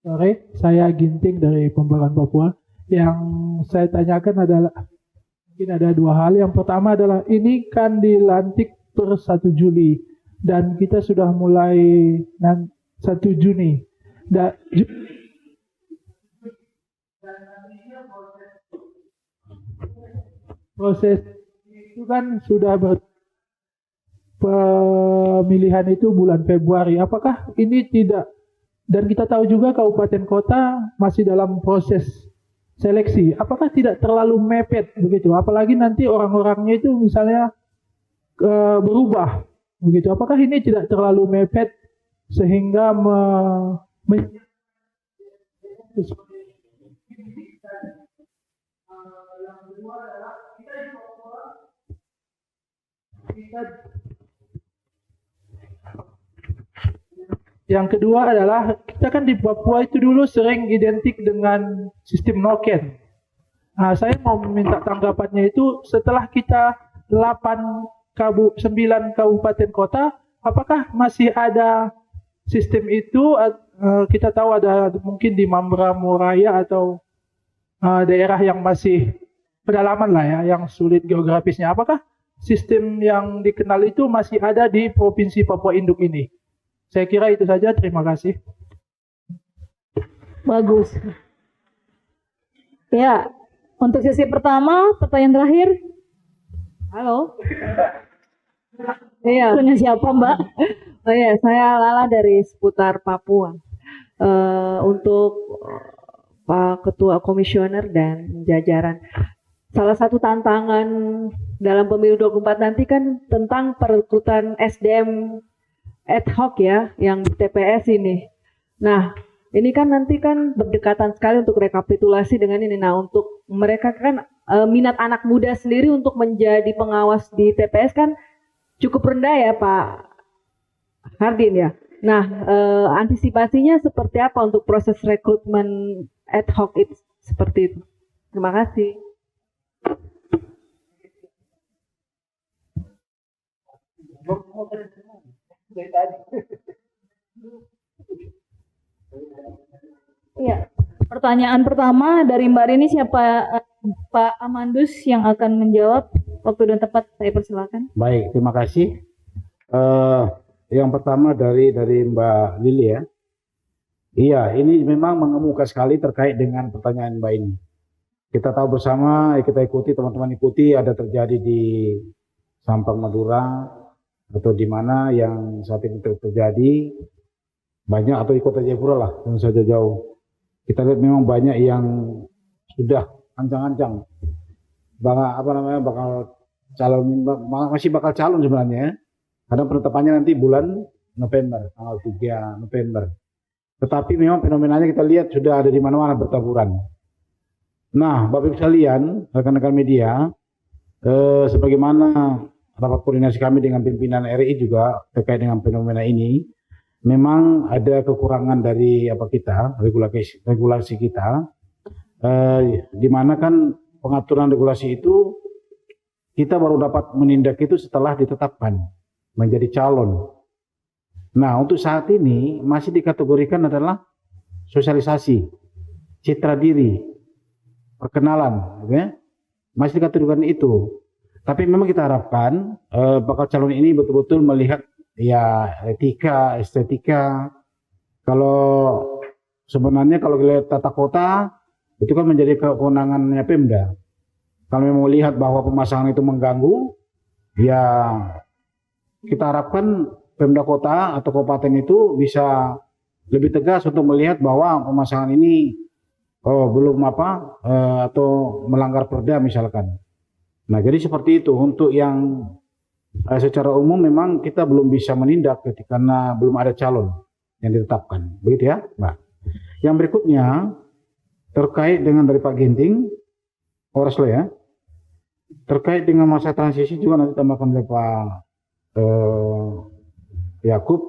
Sore, saya Ginting dari Pembaran Papua. Yang saya tanyakan adalah mungkin ada 2 hal. Yang pertama adalah ini kan dilantik per 1 Juli dan kita sudah mulai 1 Juni. Proses itu kan sudah pemilihan itu bulan Februari. Apakah ini tidak, dan kita tahu juga kabupaten kota masih dalam proses seleksi, apakah tidak terlalu mepet begitu? Apalagi nanti orang-orangnya itu misalnya berubah begitu. Apakah ini tidak terlalu mepet sehingga Yang kedua adalah kita kan di Papua itu dulu sering identik dengan sistem noken. Nah, saya mau meminta tanggapannya itu setelah kita 9 kabupaten kota, apakah masih ada sistem itu? Kita tahu ada mungkin di Mambramo Raya atau daerah yang masih pedalaman lah ya, yang sulit geografisnya. Apakah sistem yang dikenal itu masih ada di Provinsi Papua Induk ini? Saya kira itu saja, terima kasih. Bagus. Ya, untuk sesi pertama, pertanyaan terakhir. Halo. Iya, Punya siapa, Mbak? oh iya, saya Lala dari seputar Papua. Untuk Pak Ketua Komisioner dan jajaran, salah satu tantangan dalam pemilu 24 nanti kan tentang perekrutan SDM ad hoc ya, yang di TPS ini. Nah, ini kan nanti kan berdekatan sekali untuk rekapitulasi dengan ini. Nah, untuk mereka kan minat anak muda sendiri untuk menjadi pengawas di TPS kan cukup rendah ya Pak Hardin ya. Nah, antisipasinya seperti apa untuk proses rekrutmen ad hoc itu seperti itu? Terima kasih. Iya. Pertanyaan pertama dari Mbak Rini, siapa Pak Amandus yang akan menjawab? Waktu dan tempat saya persilakan. Baik, terima kasih. Yang pertama dari Mbak Lili ya. Iya, ini memang mengemuka sekali terkait dengan pertanyaan Mbak ini. Kita tahu bersama, kita ikuti, teman-teman ikuti, ada terjadi di Sampang Madura atau di mana yang saat ini terjadi banyak, atau di Kota Jayapura lah, tentu saja jauh. Kita lihat memang banyak yang sudah ancang-ancang bakal calon, masih bakal calon sebenarnya. Karena penetapannya nanti bulan November, tanggal 3 November. Tetapi memang fenomenanya kita lihat sudah ada di mana-mana bertaburan. Nah, Bapak Ibu sekalian, rekan-rekan media, sebagaimana rapat koordinasi kami dengan pimpinan RI juga terkait dengan fenomena ini, memang ada kekurangan dari regulasi kita, di mana kan pengaturan regulasi itu kita baru dapat menindak itu setelah ditetapkan menjadi calon. Nah, untuk saat ini masih dikategorikan adalah sosialisasi, citra diri, perkenalan, ya. Masih dikategorikan itu. Tapi memang kita harapkan bakal calon ini betul-betul melihat ya etika, estetika. Kalau sebenarnya kalau lihat tata kota itu kan menjadi kewenangannya Pemda. Kalau memang melihat bahwa pemasangan itu mengganggu, ya kita harapkan Pemda kota atau kabupaten itu bisa lebih tegas untuk melihat bahwa pemasangan ini belum atau melanggar perda misalkan. Nah, jadi seperti itu. Untuk yang secara umum memang kita belum bisa menindak karena belum ada calon yang ditetapkan. Begitu ya, Mbak. Yang berikutnya terkait dengan dari Pak Ginting, Oraslo ya. Terkait dengan masa transisi juga nanti tambahkan oleh Pak Yakub.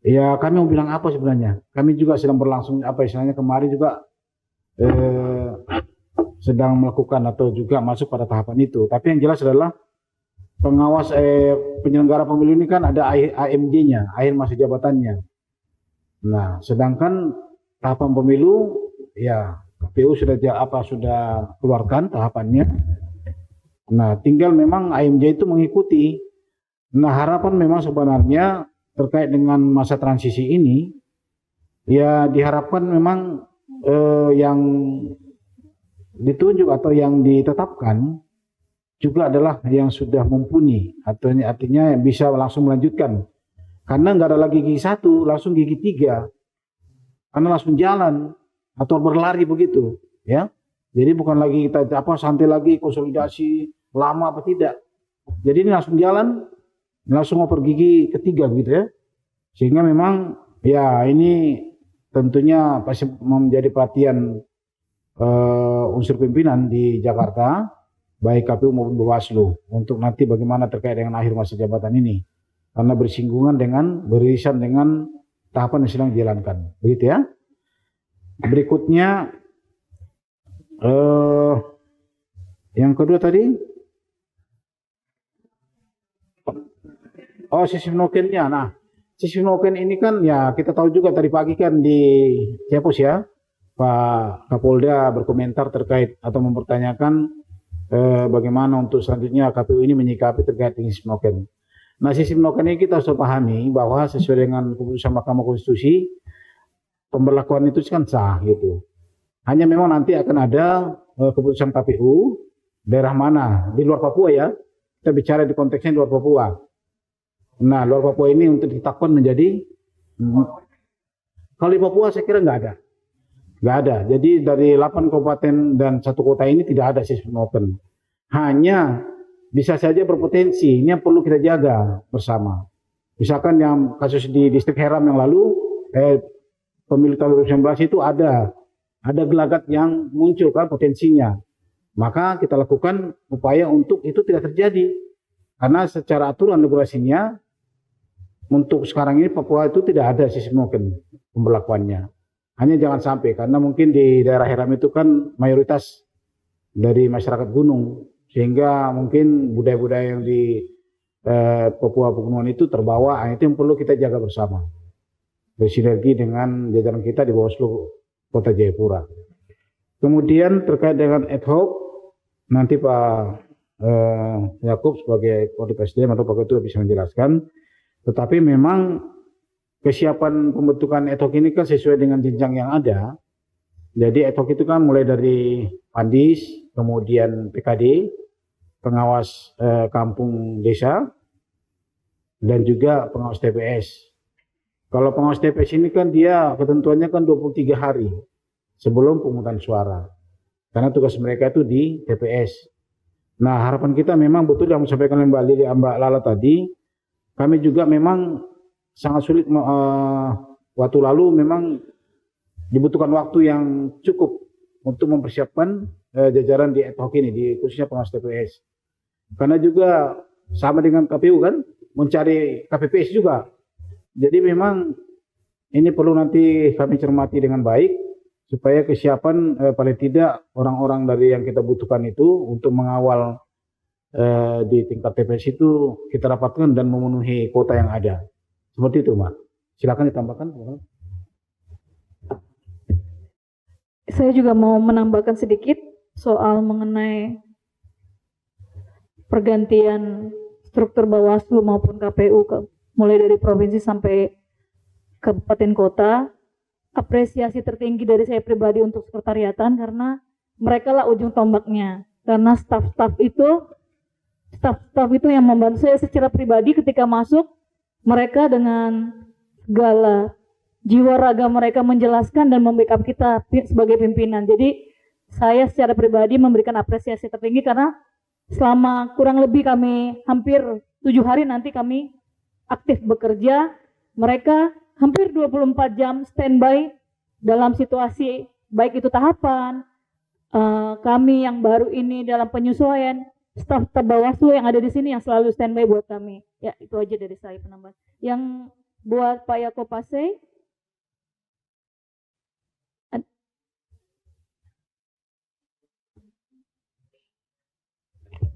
Ya, kami mau bilang apa sebenarnya? Kami juga sedang berlangsung istilahnya kemarin juga sedang melakukan atau juga masuk pada tahapan itu. Tapi yang jelas adalah pengawas penyelenggara pemilu ini kan ada AMJ-nya, akhir masa jabatannya. Nah, sedangkan tahapan pemilu ya KPU sudah keluarkan tahapannya. Nah, tinggal memang AMJ itu mengikuti. Nah, harapan memang sebenarnya terkait dengan masa transisi ini ya diharapkan memang yang ditunjuk atau yang ditetapkan juga adalah yang sudah mumpuni, atau artinya bisa langsung melanjutkan, karena nggak ada lagi gigi 1 langsung gigi 3, karena langsung jalan atau berlari begitu ya. Jadi bukan lagi kita santai lagi konsolidasi lama apa tidak, jadi ini langsung jalan, langsung oper gigi ketiga gitu ya. Sehingga memang ya ini tentunya pasti menjadi perhatian unsur pimpinan di Jakarta, baik KPU maupun Bawaslu, untuk nanti bagaimana terkait dengan akhir masa jabatan ini, karena bersinggungan dengan beririsan dengan tahapan yang sedang dijalankan. Begitu ya. Berikutnya yang kedua tadi, sistem nokennya. Nah, sistem noken ini kan ya kita tahu juga tadi pagi kan di Ciapus ya, Pak Kapolda berkomentar terkait atau mempertanyakan bagaimana untuk selanjutnya KPU ini menyikapi terkait dengan sistem noken. Nah, sistem noken ini kita harus pahami bahwa sesuai dengan keputusan Mahkamah Konstitusi, pemberlakuan itu kan sah gitu. Hanya memang nanti akan ada keputusan KPU daerah mana di luar Papua ya. Kita bicara di konteksnya di luar Papua. Nah, luar Papua ini untuk ditetapkan menjadi, kalau di Papua saya kira nggak ada. Jadi dari 8 kabupaten dan 1 kota ini tidak ada sistem open. Hanya bisa saja berpotensi. Ini yang perlu kita jaga bersama. Misalkan yang kasus di distrik Heram yang lalu, pemilu tahun 2019 itu ada gelagat yang muncul kan potensinya. Maka kita lakukan upaya untuk itu tidak terjadi. Karena secara aturan regulasinya untuk sekarang ini Papua itu tidak ada sistem open pemberlakuannya. Hanya jangan sampai karena mungkin di daerah Heram itu kan mayoritas dari masyarakat gunung sehingga mungkin budaya-budaya yang di Papua Pegunungan itu terbawa. Itu yang perlu kita jaga bersama. Bersinergi dengan jajaran kita di Bawaslu Kota Jayapura. Kemudian terkait dengan ad hoc, nanti Pak Yakub sebagai Koordinator SDM atau Pak Ketua bisa menjelaskan. Tetapi memang kesiapan pembentukan ad hoc ini kan sesuai dengan jenjang yang ada. Jadi ad hoc itu kan mulai dari Pandis, kemudian PKD, pengawas kampung desa, dan juga pengawas TPS. Kalau pengawas TPS ini kan dia ketentuannya kan 23 hari sebelum pemungutan suara. Karena tugas mereka itu di TPS. Nah, harapan kita memang betul yang disampaikan oleh Mbak Lala tadi, kami juga memang sangat sulit waktu lalu memang dibutuhkan waktu yang cukup untuk mempersiapkan jajaran di ad hoc ini, di khususnya pengawas TPS. Karena juga sama dengan KPU kan, mencari KPPS juga. Jadi memang ini perlu nanti kami cermati dengan baik supaya kesiapan paling tidak orang-orang dari yang kita butuhkan itu untuk mengawal di tingkat TPS itu kita dapatkan dan memenuhi kuota yang ada. Seperti itu, Mbak. Silakan ditambahkan. Saya juga mau menambahkan sedikit soal mengenai pergantian struktur Bawaslu maupun KPU mulai dari provinsi sampai kabupaten kota. Apresiasi tertinggi dari saya pribadi untuk sekretariatan karena mereka lah ujung tombaknya. Karena staf-staf itu yang membantu saya secara pribadi ketika masuk, mereka dengan segala jiwa raga mereka menjelaskan dan membackup kita sebagai pimpinan. Jadi saya secara pribadi memberikan apresiasi tertinggi karena selama kurang lebih kami hampir 7 hari nanti kami aktif bekerja, mereka hampir 24 jam standby dalam situasi baik itu tahapan, kami yang baru ini dalam penyesuaian, staf Bawaslu yang ada di sini yang selalu standby buat kami. Ya, itu aja dari saya penambahan. Yang buat Pak Yakopase,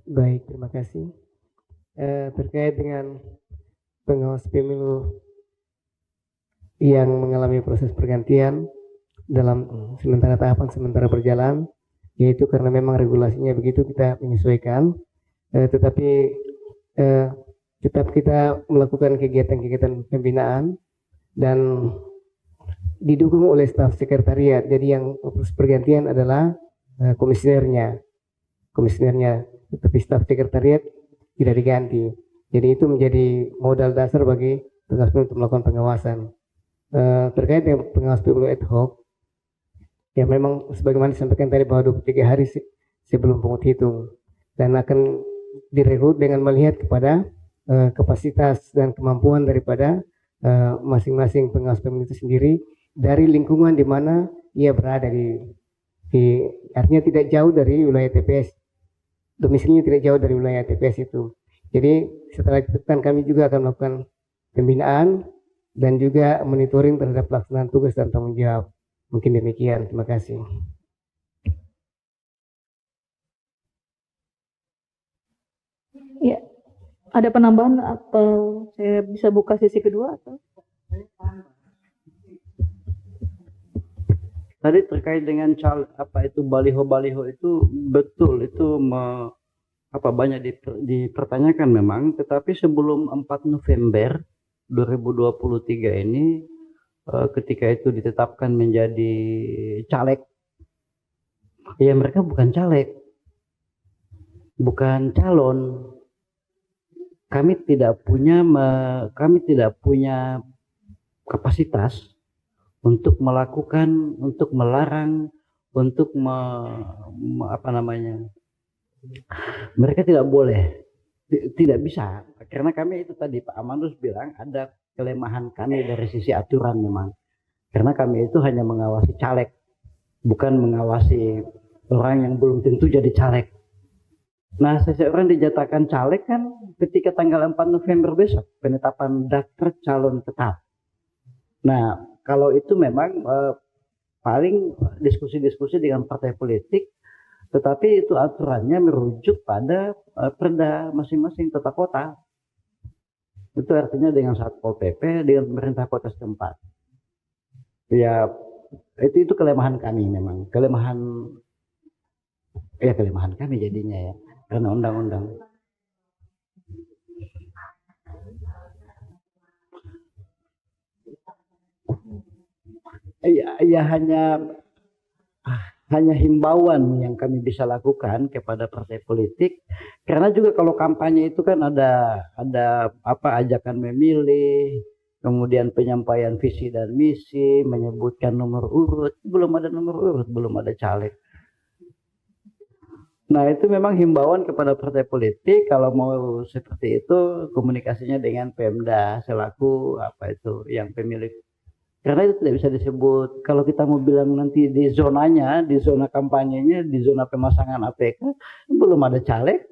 Baik, terima kasih. Terkait dengan pengawas pemilu yang mengalami proses pergantian dalam sementara tahapan sementara berjalan, yaitu karena memang regulasinya begitu kita menyesuaikan, tetapi tetap kita melakukan kegiatan-kegiatan pembinaan dan didukung oleh staf sekretariat. Jadi yang proses pergantian adalah komisionernya, tetapi staf sekretariat tidak diganti. Jadi itu menjadi modal dasar bagi pengawas pemilu untuk melakukan pengawasan. Terkait dengan pengawas pemilu ad hoc, ya memang sebagaimana disampaikan tadi bahwa 23 hari sebelum pemungut hitung dan akan direkrut dengan melihat kepada kapasitas dan kemampuan daripada masing-masing pengawas pemilu itu sendiri dari lingkungan di mana ia berada artinya tidak jauh dari wilayah TPS, domisilinya tidak jauh dari wilayah TPS itu. Jadi setelah itu kan kami juga akan melakukan pembinaan dan juga monitoring terhadap pelaksanaan tugas dan tanggung jawab. Mungkin demikian, terima kasih. Ya, ada penambahan atau saya bisa buka sesi kedua atau? Tadi terkait dengan baliho-baliho itu betul itu banyak dipertanyakan memang, tetapi sebelum 4 November 2023 ini ketika itu ditetapkan menjadi caleg, ya mereka bukan caleg, bukan calon. Kami tidak punya kapasitas untuk melakukan, untuk melarang, untuk mereka tidak boleh, tidak bisa, karena kami itu tadi Pak Amandus bilang ada kelemahan kami dari sisi aturan memang, karena kami itu hanya mengawasi caleg, bukan mengawasi orang yang belum tentu jadi caleg. Nah, seseorang dijatakan caleg kan ketika tanggal 4 November besok penetapan daftar calon tetap. Nah, kalau itu memang paling diskusi-diskusi dengan partai politik, tetapi itu aturannya merujuk pada perda masing-masing tata kota. Itu artinya dengan Satpol PP, dengan pemerintah kota setempat. Ya, itu kelemahan kami memang, kelemahan kami jadinya ya, karena undang-undang. Ya hanya himbauan yang kami bisa lakukan kepada partai politik, karena juga kalau kampanye itu kan ada ajakan memilih, kemudian penyampaian visi dan misi, menyebutkan nomor urut, belum ada nomor urut, belum ada caleg. Nah, itu memang himbauan kepada partai politik, kalau mau seperti itu komunikasinya dengan Pemda selaku yang pemilik. Karena itu tidak bisa disebut, kalau kita mau bilang nanti di zonanya, di zona kampanyenya, di zona pemasangan APK, belum ada caleg,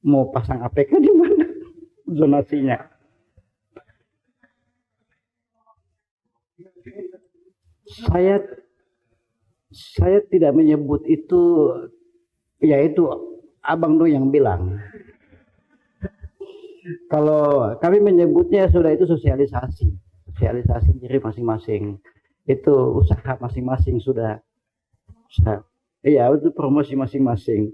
mau pasang APK di mana zonasinya. Saya tidak menyebut itu, yaitu Abang Do yang bilang. Kalau kami menyebutnya sudah itu sosialisasi diri masing-masing, itu usaha masing-masing sudah. Iya, itu promosi masing-masing.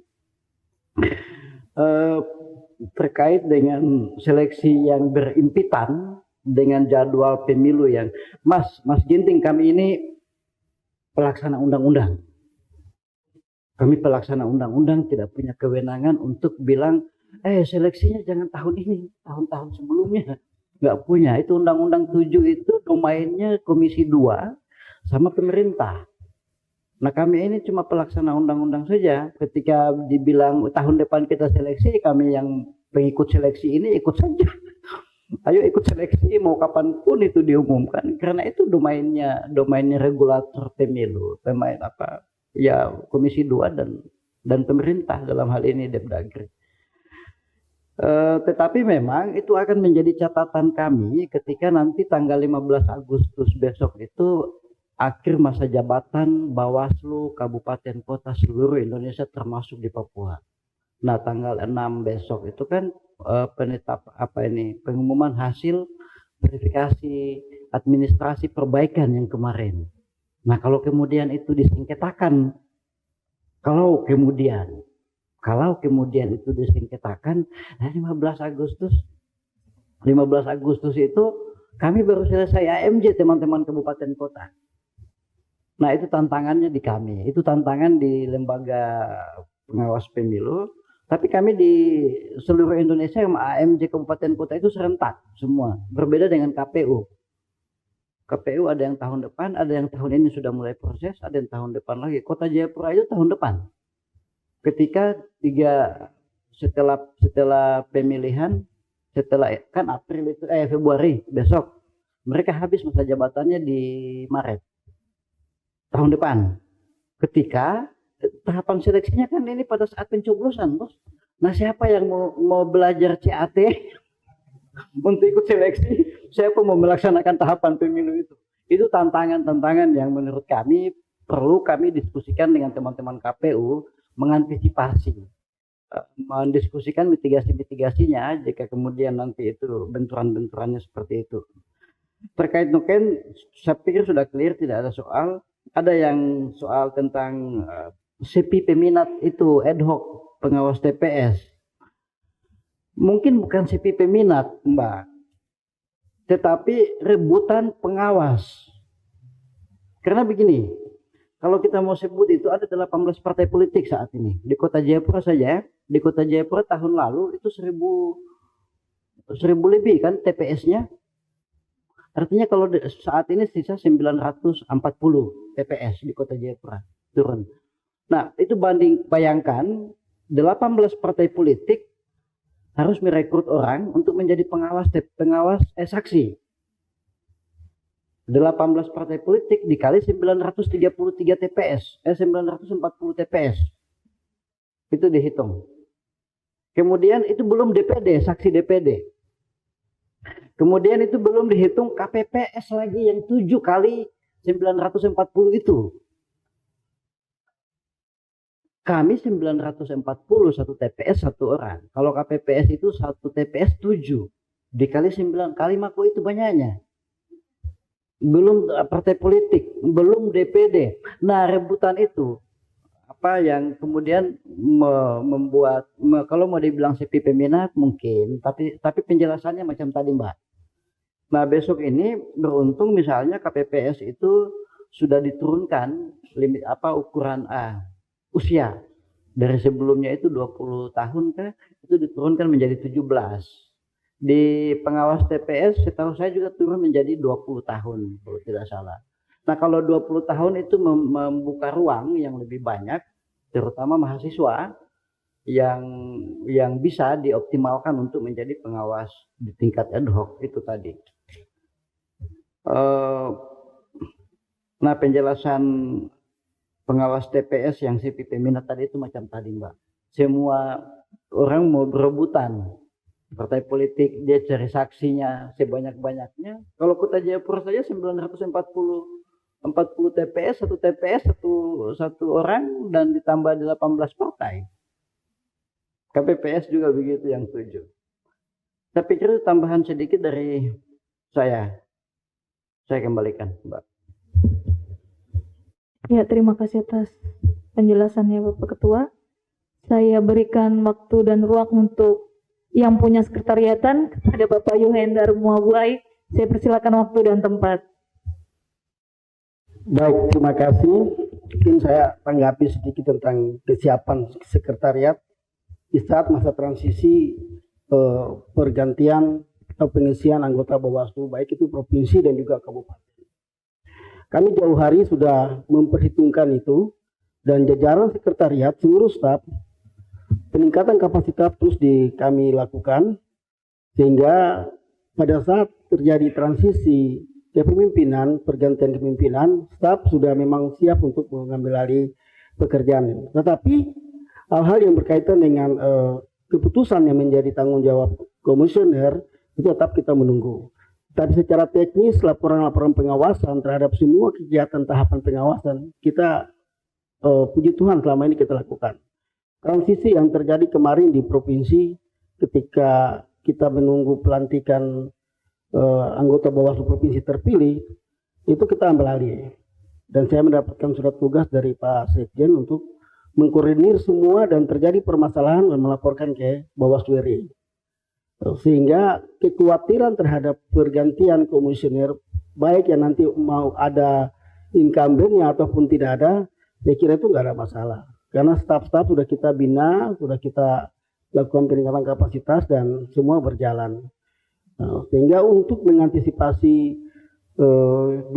Terkait dengan seleksi yang berimpitan dengan jadwal pemilu yang Mas Ginting, kami ini pelaksana undang-undang. Kami pelaksana undang-undang tidak punya kewenangan untuk bilang, seleksinya jangan tahun ini, tahun-tahun sebelumnya. Nggak punya. Itu Undang-Undang 7 itu domainnya Komisi 2 sama pemerintah. Nah, kami ini cuma pelaksana undang-undang saja. Ketika dibilang tahun depan kita seleksi, kami yang pengikut seleksi ini ikut saja. Ayo ikut seleksi, mau kapanpun itu diumumkan. Karena itu domainnya regulator pemilu, Komisi 2 dan pemerintah, dalam hal ini Depdagri. Tetapi memang itu akan menjadi catatan kami ketika nanti tanggal 15 Agustus besok itu akhir masa jabatan Bawaslu Kabupaten Kota seluruh Indonesia termasuk di Papua. Nah, tanggal 6 besok itu kan pengumuman hasil verifikasi administrasi perbaikan yang kemarin. Nah, kalau kemudian itu disengketakan, kalau kemudian itu disengketakan, 15 Agustus itu kami baru selesai AMJ teman-teman kabupaten kota. Nah, itu tantangannya di kami, itu tantangan di lembaga pengawas pemilu, tapi kami di seluruh Indonesia yang AMJ kabupaten kota itu serentak semua, berbeda dengan KPU. KPU ada yang tahun depan, ada yang tahun ini sudah mulai proses, ada yang tahun depan lagi. Kota Jayapura itu tahun depan. Ketika setelah pemilihan, kan Februari besok, mereka habis masa jabatannya di Maret tahun depan. Ketika tahapan seleksinya kan ini pada saat pencoblosan, bos. Nah, siapa yang mau belajar CAT untuk ikut seleksi siapa mau melaksanakan tahapan pemilu itu. Itu tantangan-tantangan yang menurut kami perlu kami diskusikan dengan teman-teman KPU, mengantisipasi, mendiskusikan mitigasi-mitigasinya jika kemudian nanti itu benturan-benturannya seperti itu. Terkait noken, saya pikir sudah clear, tidak ada soal. Ada yang soal tentang CP peminat itu ad hoc pengawas TPS. Mungkin bukan CP peminat, Mbak, tetapi rebutan pengawas. Karena begini, kalau kita mau sebut itu ada 18 partai politik saat ini. Di Kota Jayapura saja, di Kota Jayapura tahun lalu itu 1000 lebih kan TPS-nya. Artinya kalau saat ini sisa 940 TPS di Kota Jayapura turun. Nah, itu bayangkan 18 partai politik harus merekrut orang untuk menjadi saksi. 18 partai politik dikali 933 TPS, 940 TPS. Itu dihitung. Kemudian itu belum DPD, saksi DPD. Kemudian itu belum dihitung KPPS lagi yang 7 kali 940 itu. Kami 940 satu TPS satu orang. Kalau KPPS itu satu TPS 7 dikali 9 kali mako itu banyaknya. Belum partai politik, belum DPD. Nah, rebutan itu apa yang kemudian membuat kalau mau dibilang CP peminat mungkin, tapi penjelasannya macam tadi, Mbak. Nah, besok ini beruntung misalnya KPPS itu sudah diturunkan limit ukuran usia dari sebelumnya itu 20 tahun itu diturunkan menjadi 17. Di pengawas TPS setahu saya juga turun menjadi 20 tahun kalau tidak salah. Nah, kalau 20 tahun itu membuka ruang yang lebih banyak terutama mahasiswa yang bisa dioptimalkan untuk menjadi pengawas di tingkat ad hoc itu tadi. Nah, penjelasan pengawas TPS yang CP peminat tadi itu macam tadi, Mbak. Semua orang mau berebutan. Partai politik dia cari saksinya sebanyak-banyaknya. Kalau Kota Jayapura saja 940 TPS, satu TPS satu orang dan ditambah 18 partai. KPPS juga begitu yang 7. Saya pikir tambahan sedikit dari saya. Saya kembalikan, Mbak. Ya, terima kasih atas penjelasannya Bapak Ketua. Saya berikan waktu dan ruang untuk yang punya sekretariatan kepada Bapak Yuhendar Muabuai. Saya persilakan waktu dan tempat. Baik, terima kasih. Mungkin saya tanggapi sedikit tentang kesiapan sekretariat di saat masa transisi pergantian atau pengisian anggota Bawaslu, baik itu provinsi dan juga kabupaten. Kami jauh hari sudah memperhitungkan itu dan jajaran sekretariat seluruh staf peningkatan kapasitas terus kami lakukan sehingga pada saat terjadi transisi kepemimpinan, pergantian kepemimpinan, staf sudah memang siap untuk mengambil alih pekerjaan. Tetapi hal-hal yang berkaitan dengan keputusan yang menjadi tanggung jawab komisioner itu tetap kita menunggu. Tapi secara teknis laporan-laporan pengawasan terhadap semua kegiatan tahapan pengawasan kita puji Tuhan selama ini kita lakukan. Transisi yang terjadi kemarin di provinsi ketika kita menunggu pelantikan anggota Bawaslu provinsi terpilih itu kita ambil alih. Dan saya mendapatkan surat tugas dari Pak Sekjen untuk mengkoordinir semua dan terjadi permasalahan dan melaporkan ke Bawaslu RI. Sehingga kekhawatiran terhadap pergantian komisioner baik yang nanti mau ada incumbentnya ataupun tidak ada, saya kira itu nggak ada masalah. Karena staf-staf sudah kita bina, sudah kita lakukan peningkatan kapasitas dan semua berjalan. Sehingga untuk mengantisipasi 29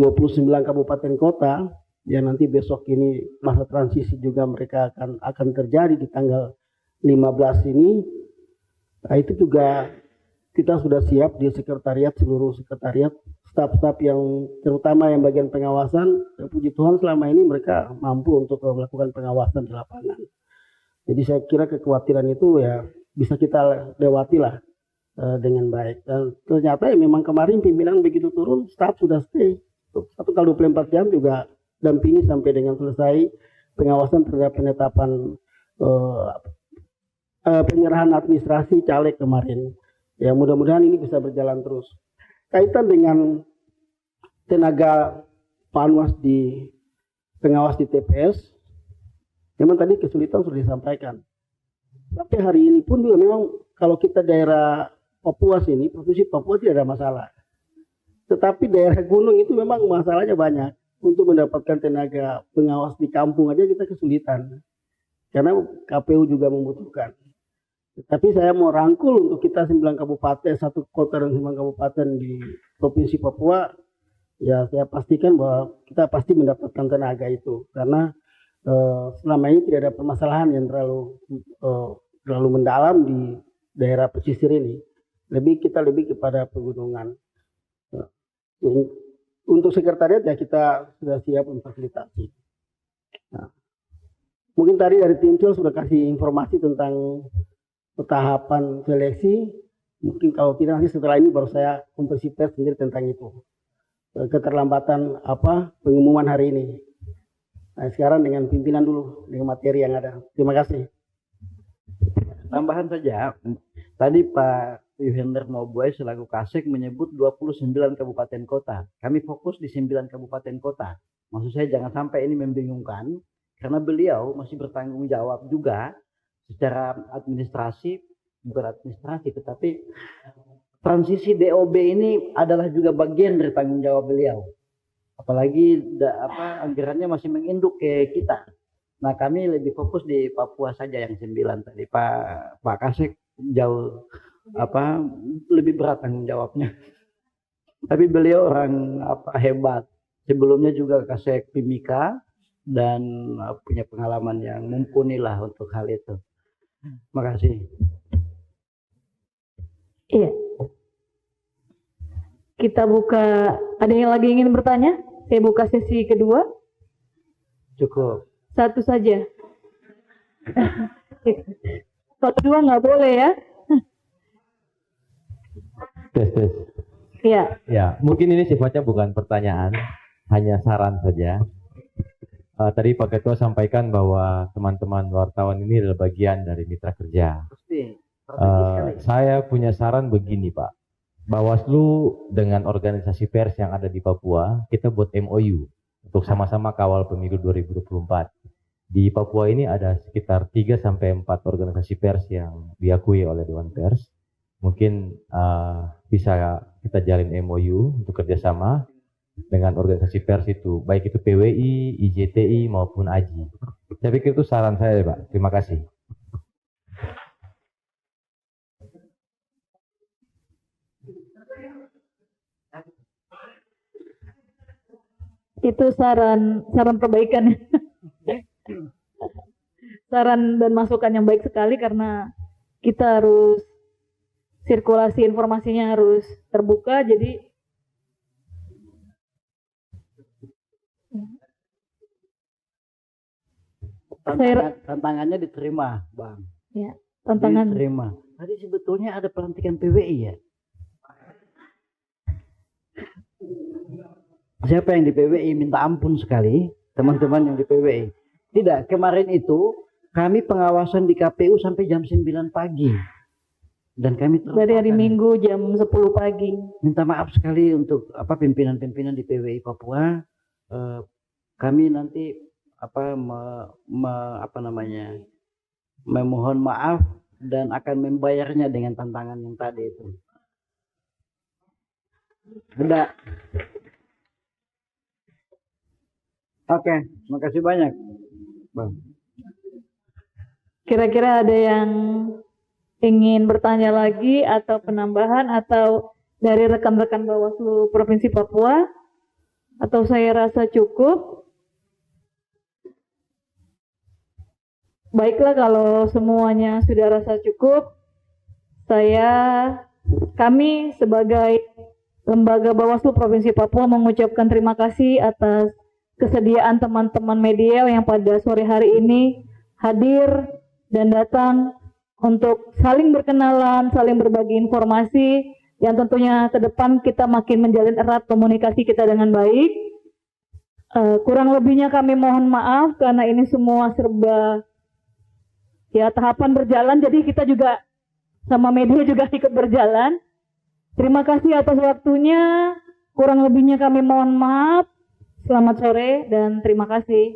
kabupaten kota yang nanti besok ini masa transisi juga mereka akan terjadi di tanggal 15 ini. Nah, itu juga kita sudah siap di sekretariat, seluruh sekretariat, staf-staf yang terutama yang bagian pengawasan, puji Tuhan selama ini mereka mampu untuk melakukan pengawasan di lapangan. Jadi saya kira kekhawatiran itu ya bisa kita lewati lah. dengan baik. Dan ternyata ya memang kemarin pimpinan begitu turun, staf sudah stay 1 kali 24 jam juga dampingi sampai dengan selesai pengawasan terhadap penetapan penyerahan administrasi caleg kemarin. Ya mudah-mudahan ini bisa berjalan terus. Kaitan dengan tenaga panwas di pengawas di TPS, memang tadi kesulitan sudah disampaikan. Tapi hari ini pun juga memang kalau kita daerah Papua sini, provinsi Papua tidak ada masalah. Tetapi daerah gunung itu memang masalahnya banyak. Untuk mendapatkan tenaga pengawas di kampung aja kita kesulitan. Karena KPU juga membutuhkan. Tapi saya mau rangkul untuk kita 9 kabupaten, 1 kota dan 9 kabupaten di Provinsi Papua. Ya saya pastikan bahwa kita pasti mendapatkan tenaga itu. Karena selama ini tidak ada permasalahan yang terlalu mendalam di daerah pesisir ini. Kita lebih kepada pegunungan. Untuk sekretariat ya kita sudah siap memfasilitasi. Nah, mungkin tadi dari Timcel sudah kasih informasi tentang tahapan seleksi. Mungkin kalau tidak nanti setelah ini baru saya konversi pers sendiri tentang itu. Keterlambatan pengumuman hari ini. Nah, sekarang dengan pimpinan dulu dengan materi yang ada. Terima kasih. Tambahan saja, tadi Pak Yuhender Moboy selaku Kasek menyebut 29 kabupaten kota. Kami fokus di 9 kabupaten kota. Maksud saya jangan sampai ini membingungkan, karena beliau masih bertanggung jawab juga secara administrasi, bukan administrasi, tetapi transisi DOB ini adalah juga bagian dari tanggung jawab beliau. Apalagi anggarannya masih menginduk ke kita. Nah kami lebih fokus di Papua saja yang 9 tadi. Pak Kasek jauh lebih berat tanggung jawabnya. Tapi beliau orang hebat. Sebelumnya juga Kasek Pimika dan punya pengalaman yang mumpuni lah untuk hal itu. Makasih. Iya. Kita buka, ada yang lagi ingin bertanya? Saya buka sesi kedua. Cukup. 1 saja. Kalau 2 nggak boleh ya. Tes. Iya. Ya, mungkin ini sifatnya bukan pertanyaan, hanya saran saja. Tadi Pak Ketua sampaikan bahwa teman-teman wartawan ini adalah bagian dari mitra kerja. Pasti. Saya punya saran begini Pak. Bawaslu dengan organisasi pers yang ada di Papua, kita buat MOU untuk sama-sama kawal pemilu 2024. Di Papua ini ada sekitar 3-4 organisasi pers yang diakui oleh Dewan Pers. Mungkin bisa kita jalin MOU untuk kerjasama dengan organisasi pers itu, baik itu PWI, IJTI maupun AJI. Saya pikir itu saran saya Pak. Terima kasih. Itu saran perbaikan. Saran dan masukan yang baik sekali karena kita harus sirkulasi informasinya harus terbuka, jadi tantangannya diterima, Bang. Ya, tantangan diterima. Tadi sebetulnya ada pelantikan PWI ya. Siapa yang di PWI minta ampun sekali, teman-teman yang di PWI. Tidak, kemarin itu kami pengawasan di KPU sampai jam 9 pagi. Dan kami dari hari Minggu jam 10 pagi. Minta maaf sekali untuk pimpinan-pimpinan di PWI Papua. Kami nanti memohon maaf dan akan membayarnya dengan tantangan yang tadi itu. Sudah. Oke, makasih banyak, Bang. Kira-kira ada yang ingin bertanya lagi atau penambahan atau dari rekan-rekan Bawaslu Provinsi Papua? Atau saya rasa cukup? Baiklah kalau semuanya sudah rasa cukup, kami sebagai Lembaga Bawaslu Provinsi Papua mengucapkan terima kasih atas kesediaan teman-teman media yang pada sore hari ini hadir dan datang untuk saling berkenalan, saling berbagi informasi, yang tentunya ke depan kita makin menjalin erat komunikasi kita dengan baik. Kurang lebihnya kami mohon maaf karena ini semua serba ya tahapan berjalan, jadi kita juga sama media juga ikut berjalan. Terima kasih atas waktunya. Kurang lebihnya kami mohon maaf. Selamat sore dan terima kasih.